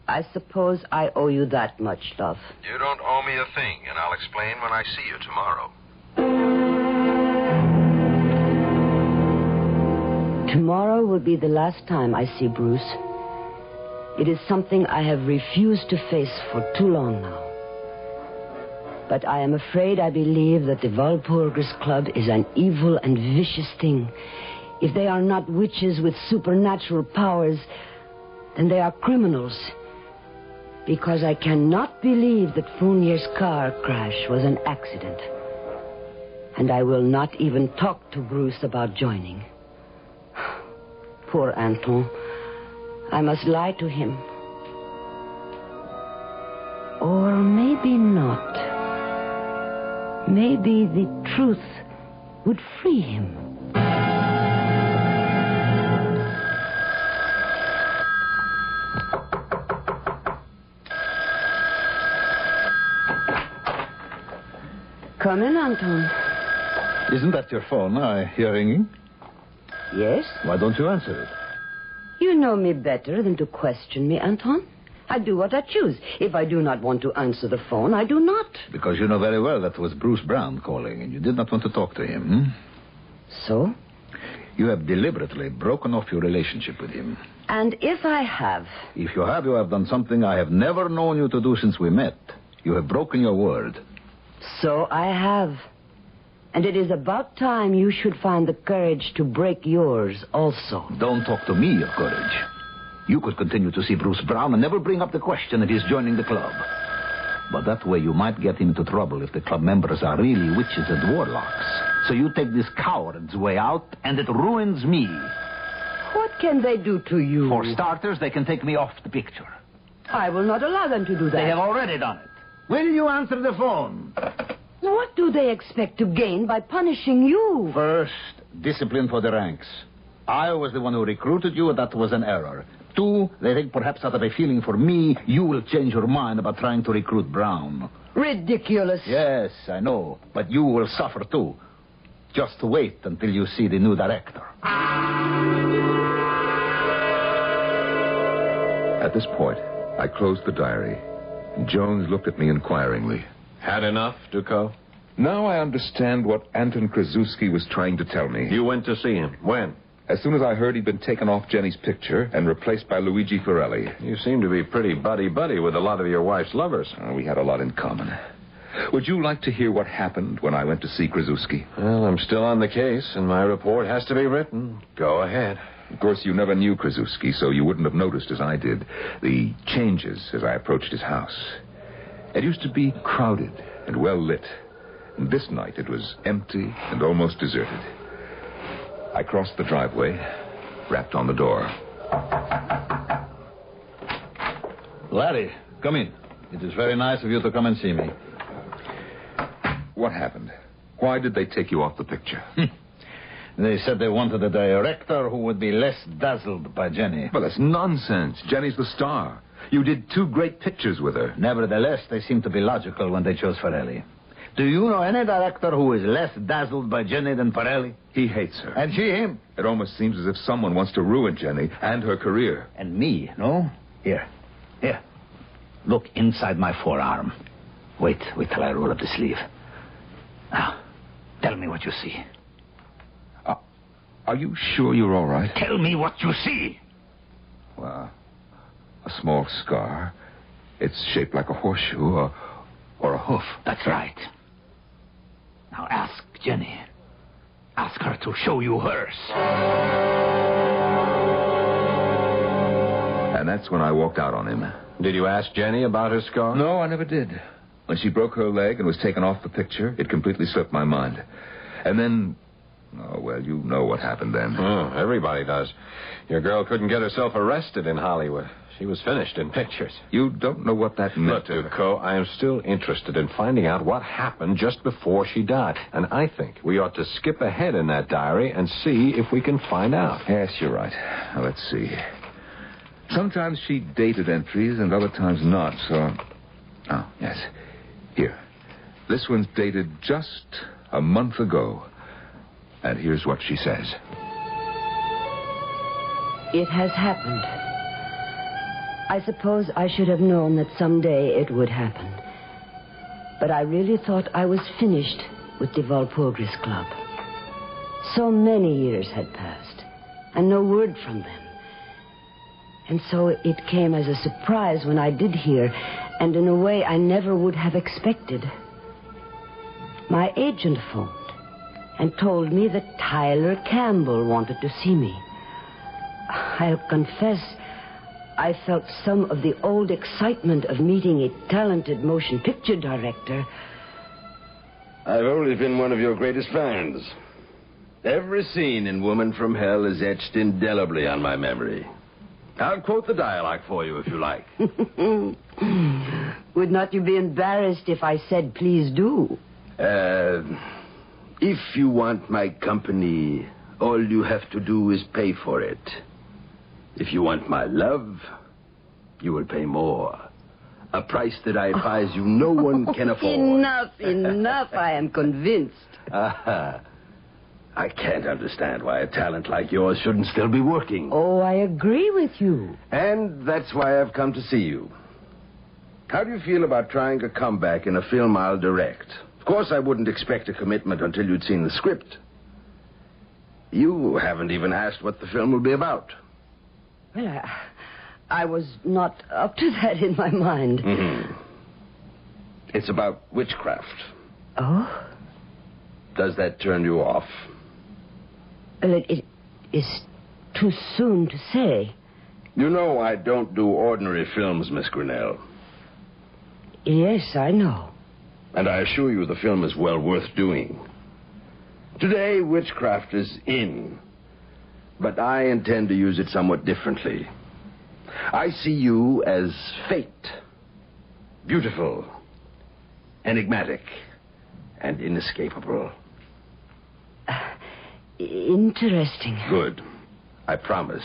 I suppose I owe you that much, love. You don't owe me a thing, and I'll explain when I see you tomorrow. Tomorrow will be the last time I see Bruce. It is something I have refused to face for too long now. But I am afraid I believe that the Walpurgis Club is an evil and vicious thing. If they are not witches with supernatural powers, then they are criminals. Because I cannot believe that Fournier's car crash was an accident. And I will not even talk to Bruce about joining. Poor Anton. I must lie to him. Or maybe not. Maybe the truth would free him. Come in, Anton. Isn't that your phone I hear ringing? Yes? Why don't you answer it? You know me better than to question me, Anton. I do what I choose. If I do not want to answer the phone, I do not. Because you know very well that was Bruce Brown calling, and you did not want to talk to him. So? You have deliberately broken off your relationship with him. And if I have? If you have done something I have never known you to do since we met. You have broken your word. So I have. And it is about time you should find the courage to break yours also. Don't talk to me of courage. You could continue to see Bruce Brown and never bring up the question of his joining the club. But that way you might get him into trouble if the club members are really witches and warlocks. So you take this coward's way out, and it ruins me. What can they do to you? For starters, they can take me off the picture. I will not allow them to do that. They have already done it. Will you answer the phone? What do they expect to gain by punishing you? First, discipline for the ranks. I was the one who recruited you, and that was an error. 2, they think perhaps out of a feeling for me, you will change your mind about trying to recruit Brown. Ridiculous. Yes, I know. But you will suffer, too. Just wait until you see the new director. At this point, I closed the diary. Jones looked at me inquiringly. Had enough, Ducot? Now I understand what Anton Krasuski was trying to tell me. You went to see him. When? As soon as I heard he'd been taken off Jenny's picture and replaced by Luigi Forelli. You seem to be pretty buddy-buddy with a lot of your wife's lovers. We had a lot in common. Would you like to hear what happened when I went to see Krasuski? Well, I'm still on the case, and my report has to be written. Go ahead. Of course, you never knew Krasuski, so you wouldn't have noticed, as I did, the changes as I approached his house. It used to be crowded and well lit. And this night it was empty and almost deserted. I crossed the driveway, rapped on the door. Larry, come in. It is very nice of you to come and see me. What happened? Why did they take you off the picture? They said they wanted a director who would be less dazzled by Jenny. Well, that's nonsense. Jenny's the star. You did 2 great pictures with her. Nevertheless, they seemed to be logical when they chose Forelli. Do you know any director who is less dazzled by Jenny than Forelli? He hates her. And she him. It almost seems as if someone wants to ruin Jenny and her career. And me, no? Here. Look inside my forearm. Wait till I roll up the sleeve. Now, tell me what you see. Are you sure you're all right? Tell me what you see. Well, a small scar. It's shaped like a horseshoe or a hoof. That's right. Now ask Jenny. Ask her to show you hers. And that's when I walked out on him. Did you ask Jenny about her scar? No, I never did. When she broke her leg and was taken off the picture, it completely slipped my mind. And then... Oh, well, you know what happened then. Oh, everybody does. Your girl couldn't get herself arrested in Hollywood. She was finished in pictures. You don't know what that meant. Look, Ducot, I am still interested in finding out what happened just before she died. And I think we ought to skip ahead in that diary and see if we can find out. Yes, you're right. Now, let's see. Sometimes she dated entries and other times not, so... Oh, yes. Here. This one's dated just a month ago. And here's what she says. It has happened. I suppose I should have known that someday it would happen. But I really thought I was finished with the Walpurgis Club. So many years had passed, and no word from them. And so it came as a surprise when I did hear, and in a way I never would have expected. My agent phoned and told me that Tyler Campbell wanted to see me. I'll confess, I felt some of the old excitement of meeting a talented motion picture director. I've always been one of your greatest fans. Every scene in Woman from Hell is etched indelibly on my memory. I'll quote the dialogue for you if you like. Would not you be embarrassed if I said, please do? If you want my company, all you have to do is pay for it. If you want my love, you will pay more. A price that I advise you no one can afford. Enough. I am convinced. I can't understand why a talent like yours shouldn't still be working. Oh, I agree with you. And that's why I've come to see you. How do you feel about trying a comeback in a film I'll direct? Of course, I wouldn't expect a commitment until you'd seen the script. You haven't even asked what the film will be about. Well, I was not up to that in my mind. Mm-hmm. It's about witchcraft. Oh? Does that turn you off? Well, it is too soon to say. You know I don't do ordinary films, Miss Grinnell. Yes, I know. And I assure you the film is well worth doing. Today, witchcraft is in. But I intend to use it somewhat differently. I see you as fate. Beautiful, enigmatic, and inescapable. Interesting. Good. I promise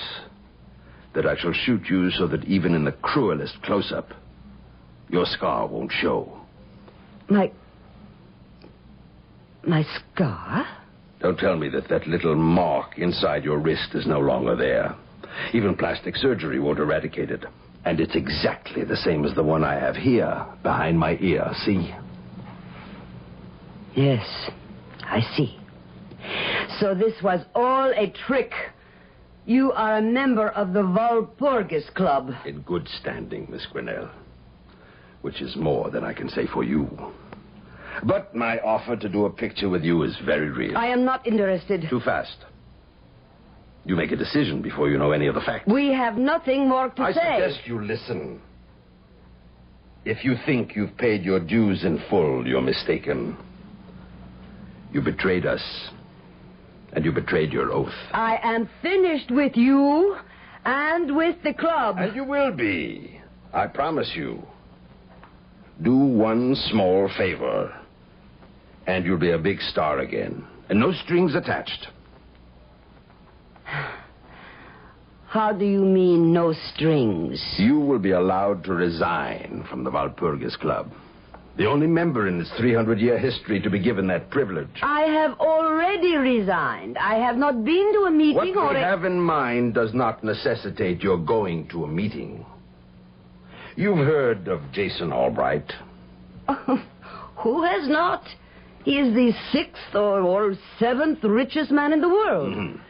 that I shall shoot you so that even in the cruelest close-up, your scar won't show. My scar? Don't tell me that little mark inside your wrist is no longer there. Even plastic surgery won't eradicate it. And it's exactly the same as the one I have here, behind my ear. See? Yes, I see. So this was all a trick. You are a member of the Walpurgis Club. In good standing, Miss Grinnell. Which is more than I can say for you. But my offer to do a picture with you is very real. I am not interested. Too fast. You make a decision before you know any of the facts. We have nothing more to say. I suggest you listen. If you think you've paid your dues in full, you're mistaken. You betrayed us. And you betrayed your oath. I am finished with you and with the club. And you will be. I promise you. Do one small favor, and you'll be a big star again. And no strings attached. How do you mean, no strings? You will be allowed to resign from the Walpurgis Club. The only member in its 300-year history to be given that privilege. I have already resigned. I have not been to a meeting What we have in mind does not necessitate your going to a meeting. You've heard of Jason Albright. Who has not? He is the 6th or 7th richest man in the world. Mm-hmm.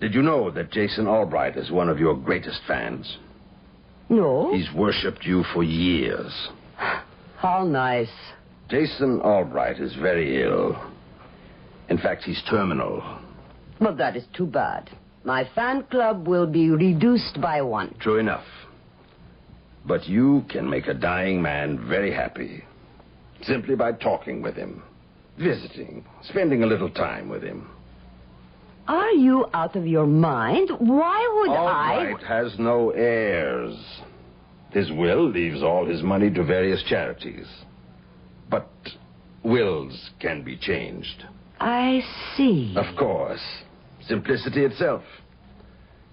Did you know that Jason Albright is one of your greatest fans? No. He's worshipped you for years. How nice. Jason Albright is very ill. In fact, he's terminal. Well, that is too bad. My fan club will be reduced by 1. True enough. But you can make a dying man very happy. Simply by talking with him, visiting, spending a little time with him. Are you out of your mind? Why would Albright has no heirs. His will leaves all his money to various charities. But wills can be changed. I see. Of course. Simplicity itself.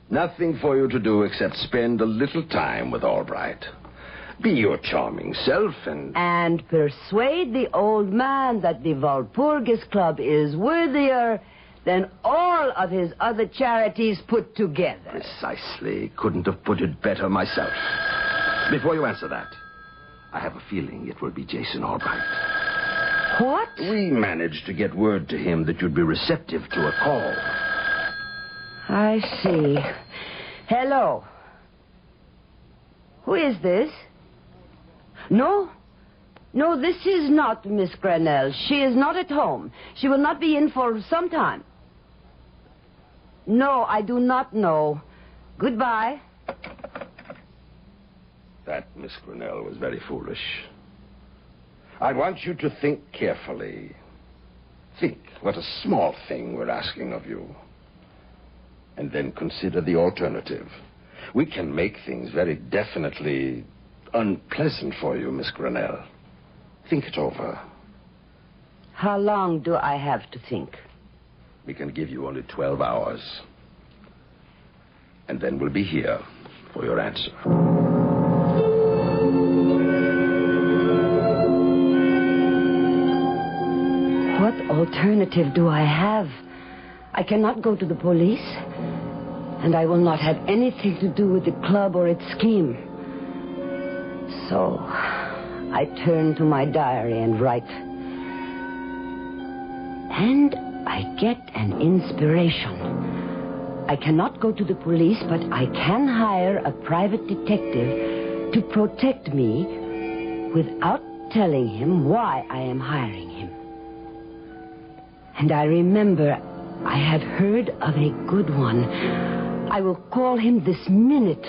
Nothing for you to do except spend a little time with Albright. Be your charming self and persuade the old man that the Walpurgis Club is worthier than all of his other charities put together. Precisely. Couldn't have put it better myself. Before you answer that, I have a feeling it will be Jason Albright. What? We managed to get word to him that you'd be receptive to a call. I see. Hello. Who is this? No, this is not Miss Grinnell. She is not at home. She will not be in for some time. No, I do not know. Goodbye. That, Miss Grinnell, was very foolish. I want you to think carefully. Think what a small thing we're asking of you. And then consider the alternative. We can make things very definitely unpleasant for you, Miss Grinnell. Think it over. How long do I have to think? We can give you only 12 hours. And then we'll be here for your answer. What alternative do I have? I cannot go to the police, and I will not have anything to do with the club or its scheme. So, I turn to my diary and write. And I get an inspiration. I cannot go to the police, but I can hire a private detective to protect me without telling him why I am hiring him. And I remember I had heard of a good one. I will call him this minute.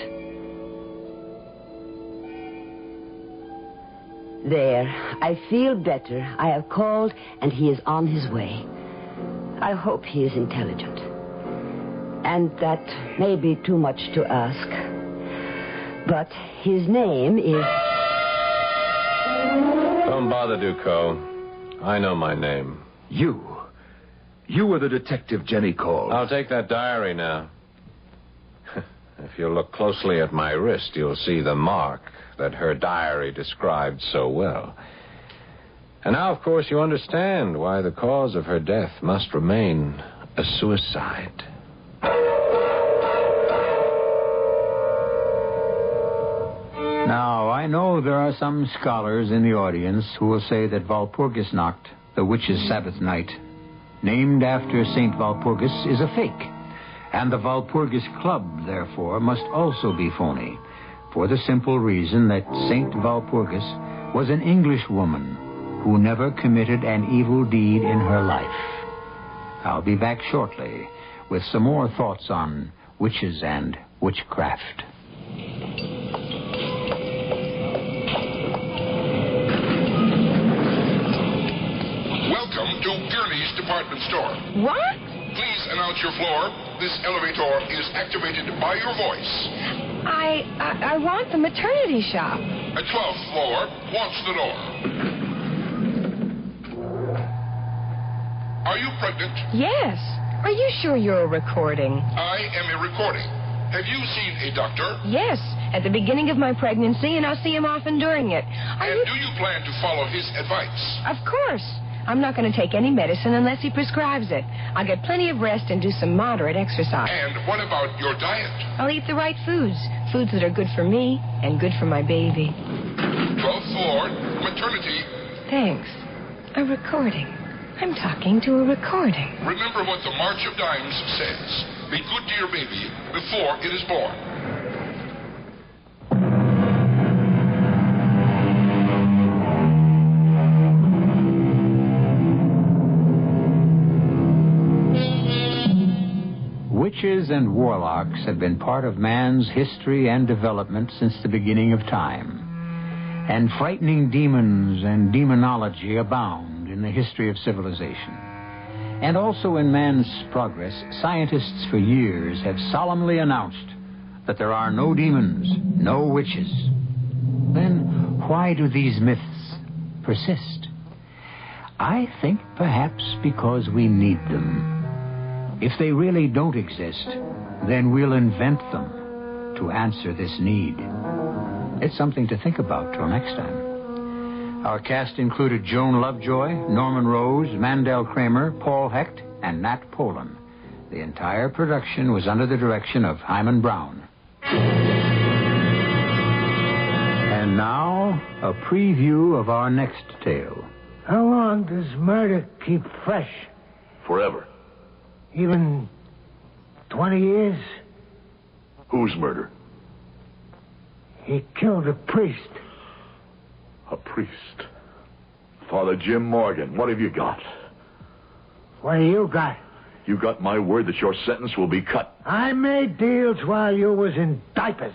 There, I feel better. I have called, and he is on his way. I hope he is intelligent. And that may be too much to ask. But his name is... Don't bother, Ducot. I know my name. You were the detective Jenny called. I'll take that diary now. If you look closely at my wrist, you'll see the mark that her diary described so well. And now, of course, you understand why the cause of her death must remain a suicide. Now, I know there are some scholars in the audience who will say that Walpurgisnacht, the witches' Sabbath night, named after St. Walpurgis, is a fake. And the Walpurgis Club, therefore, must also be phony, for the simple reason that St. Walpurgis was an English woman who never committed an evil deed in her life. I'll be back shortly with some more thoughts on witches and witchcraft. Welcome to Gurney's Department Store. What? Please announce your floor. This elevator is activated by your voice. I want the maternity shop. At 12th floor, watch the door. Are you pregnant? Yes. Are you sure you're a recording? I am a recording. Have you seen a doctor? Yes, at the beginning of my pregnancy, and I'll see him often during it. Do you plan to follow his advice? Of course. I'm not going to take any medicine unless he prescribes it. I'll get plenty of rest and do some moderate exercise. And what about your diet? I'll eat the right foods. Foods that are good for me and good for my baby. 12th floor, maternity. Thanks. A recording. I'm talking to a recording. Remember what the March of Dimes says. Be good to your baby before it is born. Witches and warlocks have been part of man's history and development since the beginning of time. And frightening demons and demonology abound in the history of civilization. And also in man's progress, scientists for years have solemnly announced that there are no demons, no witches. Then why do these myths persist? I think perhaps because we need them. If they really don't exist, then we'll invent them to answer this need. It's something to think about till next time. Our cast included Joan Lovejoy, Norman Rose, Mandel Kramer, Paul Hecht, and Nat Polan. The entire production was under the direction of Hyman Brown. And now, a preview of our next tale. How long does murder keep fresh? Forever. Even 20 years? Whose murder? He killed a priest. A priest? Father Jim Morgan, what have you got? What do you got? You got my word that your sentence will be cut. I made deals while you was in diapers.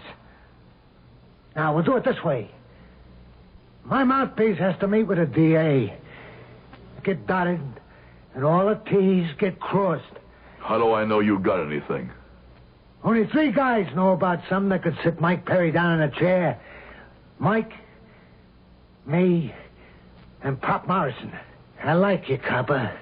Now, we'll do it this way. My mouthpiece has to meet with a DA. Get dotted, and all the T's get crossed. How do I know you got anything? Only 3 guys know about something that could sit Mike Perry down in a chair. Mike, me, and Pop Morrison. I like you, copper.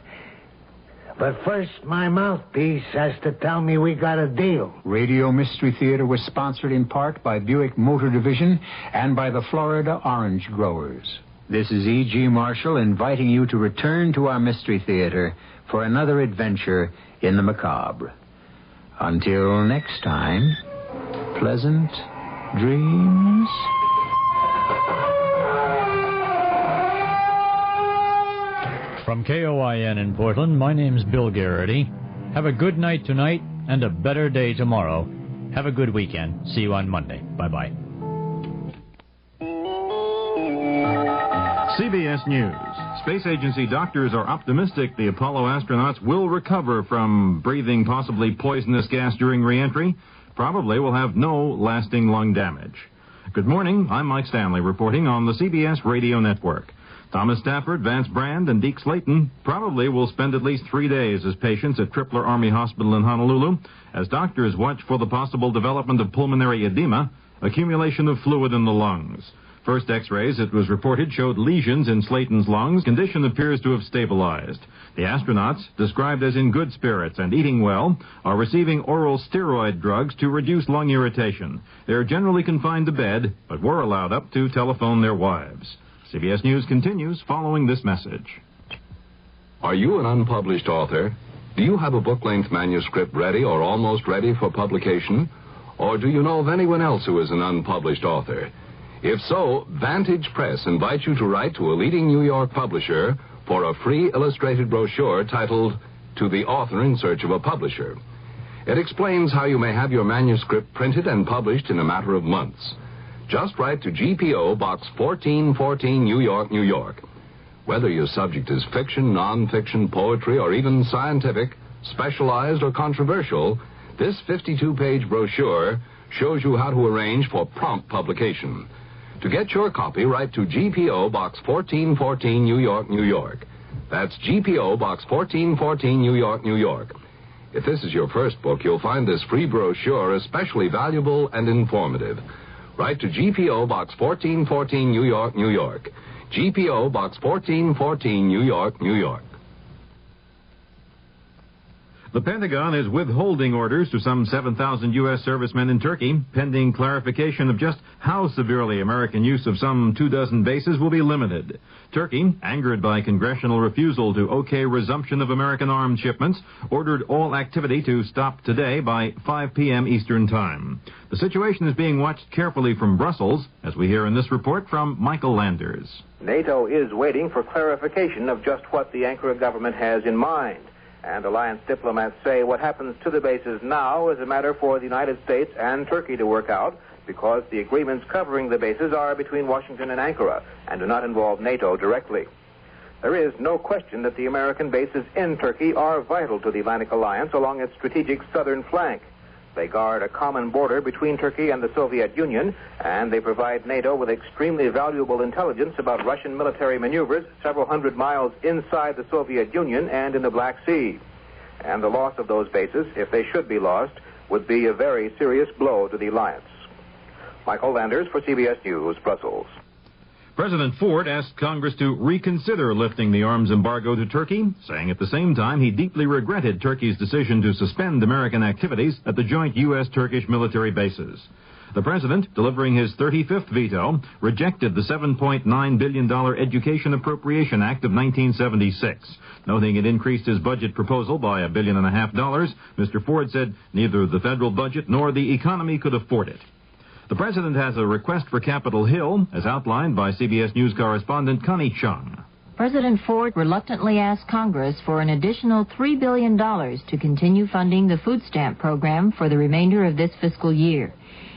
But first, my mouthpiece has to tell me we got a deal. Radio Mystery Theater was sponsored in part by Buick Motor Division and by the Florida Orange Growers. This is E.G. Marshall inviting you to return to our Mystery Theater for another adventure in the macabre. Until next time, pleasant dreams. From KOIN in Portland, my name's Bill Garrity. Have a good night tonight and a better day tomorrow. Have a good weekend. See you on Monday. Bye-bye. CBS News. Space Agency doctors are optimistic the Apollo astronauts will recover from breathing possibly poisonous gas during re-entry. Probably will have no lasting lung damage. Good morning. I'm Mike Stanley reporting on the CBS Radio Network. Thomas Stafford, Vance Brand, and Deke Slayton probably will spend at least 3 days as patients at Tripler Army Hospital in Honolulu as doctors watch for the possible development of pulmonary edema, accumulation of fluid in the lungs. First X-rays, it was reported, showed lesions in Slayton's lungs. Condition appears to have stabilized. The astronauts, described as in good spirits and eating well, are receiving oral steroid drugs to reduce lung irritation. They're generally confined to bed, but were allowed up to telephone their wives. CBS News continues following this message. Are you an unpublished author? Do you have a book-length manuscript ready or almost ready for publication? Or do you know of anyone else who is an unpublished author? If so, Vantage Press invites you to write to a leading New York publisher for a free illustrated brochure titled To the Author in Search of a Publisher. It explains how you may have your manuscript printed and published in a matter of months. Just write to GPO Box 1414, New York, New York. Whether your subject is fiction, non-fiction, poetry, or even scientific, specialized, or controversial, this 52-page brochure shows you how to arrange for prompt publication. To get your copy, write to GPO Box 1414, New York, New York. That's GPO Box 1414, New York, New York. If this is your first book, you'll find this free brochure especially valuable and informative. Write to GPO Box 1414, New York, New York. GPO Box 1414, New York, New York. The Pentagon is withholding orders to some 7,000 U.S. servicemen in Turkey, pending clarification of just how severely American use of some 24 bases will be limited. Turkey, angered by congressional refusal to okay resumption of American arms shipments, ordered all activity to stop today by 5 p.m. Eastern Time. The situation is being watched carefully from Brussels, as we hear in this report from Michael Landers. NATO is waiting for clarification of just what the Ankara government has in mind. And alliance diplomats say what happens to the bases now is a matter for the United States and Turkey to work out, because the agreements covering the bases are between Washington and Ankara and do not involve NATO directly. There is no question that the American bases in Turkey are vital to the Atlantic Alliance along its strategic southern flank. They guard a common border between Turkey and the Soviet Union, and they provide NATO with extremely valuable intelligence about Russian military maneuvers several hundred miles inside the Soviet Union and in the Black Sea. And the loss of those bases, if they should be lost, would be a very serious blow to the alliance. Michael Landers for CBS News, Brussels. President Ford asked Congress to reconsider lifting the arms embargo to Turkey, saying at the same time he deeply regretted Turkey's decision to suspend American activities at the joint U.S.-Turkish military bases. The president, delivering his 35th veto, rejected the $7.9 billion Education Appropriation Act of 1976. Noting it increased his budget proposal by $1.5 billion, Mr. Ford said neither the federal budget nor the economy could afford it. The president has a request for Capitol Hill, as outlined by CBS News correspondent Connie Chung. President Ford reluctantly asked Congress for an additional $3 billion to continue funding the food stamp program for the remainder of this fiscal year.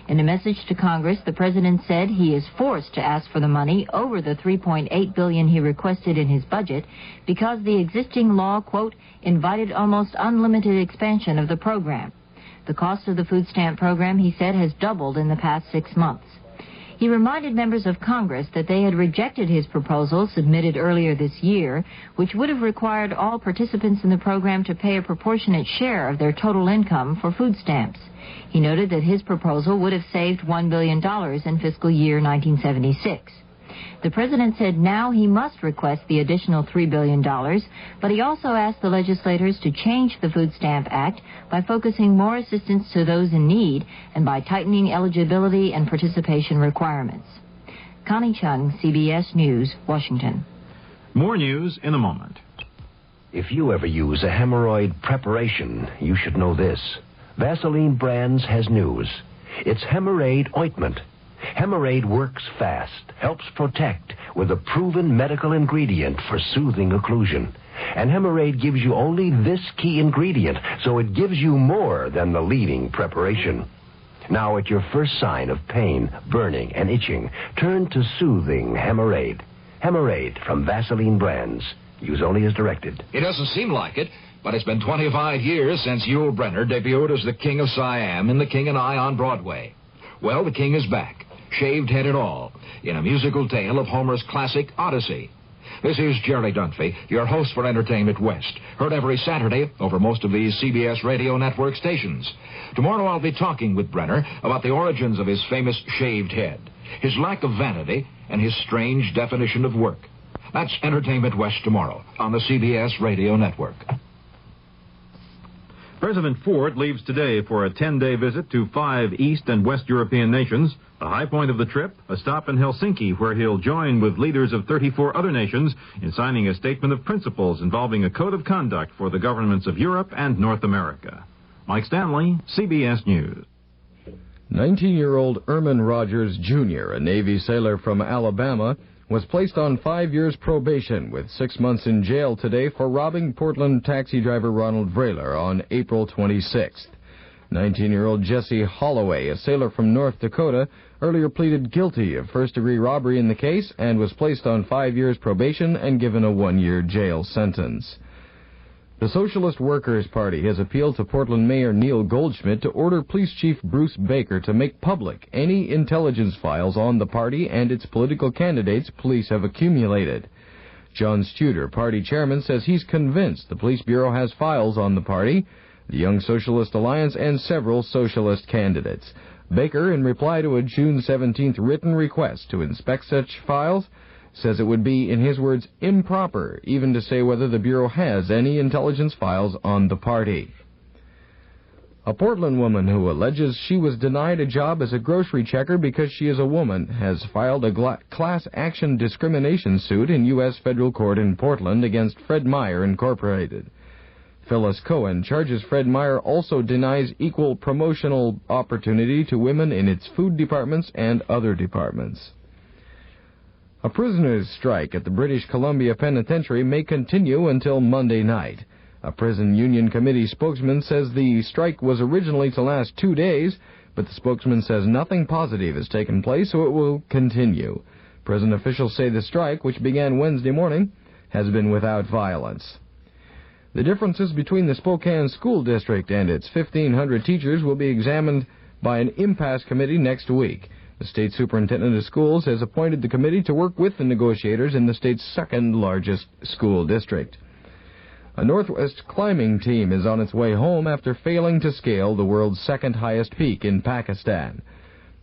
In a message to Congress, the president said he is forced to ask for the money over the $3.8 billion he requested in his budget because the existing law, quote, invited almost unlimited expansion of the program. The cost of the food stamp program, he said, has doubled in the past 6 months. He reminded members of Congress that they had rejected his proposal submitted earlier this year, which would have required all participants in the program to pay a proportionate share of their total income for food stamps. He noted that his proposal would have saved $1 billion in fiscal year 1976. The president said now he must request the additional $3 billion, but he also asked the legislators to change the Food Stamp Act by focusing more assistance to those in need and by tightening eligibility and participation requirements. Connie Chung, CBS News, Washington. More news in a moment. If you ever use a hemorrhoid preparation, you should know this. Vaseline Brands has news. It's Hemorrhoid Ointment. Hemorrhoid works fast, helps protect with a proven medical ingredient for soothing occlusion. And Hemorrhoid gives you only this key ingredient, so it gives you more than the leading preparation. Now, at your first sign of pain, burning, and itching, turn to soothing Hemorrhoid. Hemorrhoid from Vaseline Brands. Use only as directed. It doesn't seem like it, but it's been 25 years since Yul Brynner debuted as the King of Siam in The King and I on Broadway. Well, the King is back, shaved head and all, in a musical tale of Homer's classic Odyssey. This is Jerry Dunphy, your host for Entertainment West, heard every Saturday over most of these CBS radio network stations. Tomorrow I'll be talking with Brynner about the origins of his famous shaved head, his lack of vanity, and his strange definition of work. That's Entertainment West tomorrow on the CBS radio network. President Ford leaves today for a 10-day visit to 5 East and West European nations. The high point of the trip, a stop in Helsinki, where he'll join with leaders of 34 other nations in signing a statement of principles involving a code of conduct for the governments of Europe and North America. Mike Stanley, CBS News. 19-year-old Erman Rogers, Jr., a Navy sailor from Alabama, was placed on 5 years probation with 6 months in jail today for robbing Portland taxi driver Ronald Vrayler on April 26th. 19-year-old Jesse Holloway, a sailor from North Dakota, earlier pleaded guilty of first-degree robbery in the case and was placed on 5 years probation and given a 1-year jail sentence. The Socialist Workers' Party has appealed to Portland Mayor Neil Goldschmidt to order Police Chief Bruce Baker to make public any intelligence files on the party and its political candidates police have accumulated. John Studer, party chairman, says he's convinced the Police Bureau has files on the party, the Young Socialist Alliance, and several socialist candidates. Baker, in reply to a June 17th written request to inspect such files, says it would be, in his words, improper even to say whether the Bureau has any intelligence files on the party. A Portland woman who alleges she was denied a job as a grocery checker because she is a woman has filed a class action discrimination suit in U.S. federal court in Portland against Fred Meyer Incorporated. Phyllis Cohen charges Fred Meyer also denies equal promotional opportunity to women in its food departments and other departments. A prisoners' strike at the British Columbia Penitentiary may continue until Monday night. A prison union committee spokesman says the strike was originally to last 2 days, but the spokesman says nothing positive has taken place, so it will continue. Prison officials say the strike, which began Wednesday morning, has been without violence. The differences between the Spokane School District and its 1,500 teachers will be examined by an impasse committee next week. The state superintendent of schools has appointed the committee to work with the negotiators in the state's second-largest school district. A Northwest climbing team is on its way home after failing to scale the world's second-highest peak in Pakistan.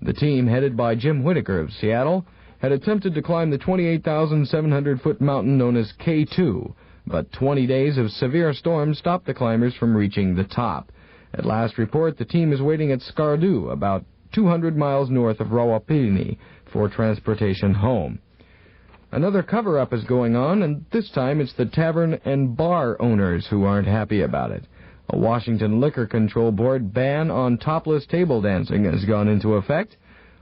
The team, headed by Jim Whitaker of Seattle, had attempted to climb the 28,700-foot mountain known as K2, but 20 days of severe storms stopped the climbers from reaching the top. At last report, the team is waiting at Skardu, about 200 miles north of Rawalpindi, for transportation home. Another cover-up is going on, and this time it's the tavern and bar owners who aren't happy about it. A Washington Liquor Control Board ban on topless table dancing has gone into effect.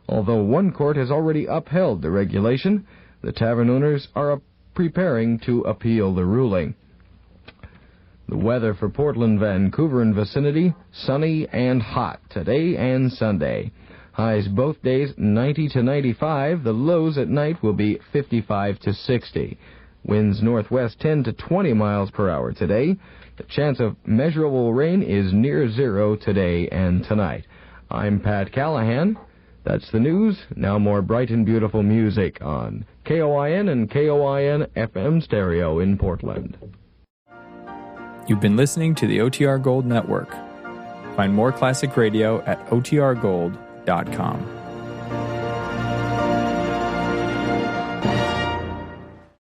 Although one court has already upheld the regulation, the tavern owners are preparing to appeal the ruling. The weather for Portland, Vancouver, and vicinity, sunny and hot today and Sunday. Highs both days 90 to 95. The lows at night will be 55 to 60. Winds northwest 10 to 20 miles per hour today. The chance of measurable rain is near zero today and tonight. I'm Pat Callahan. That's the news. Now more bright and beautiful music on KOIN and KOIN FM stereo in Portland. You've been listening to the OTR Gold Network. Find more classic radio at otrgold.com.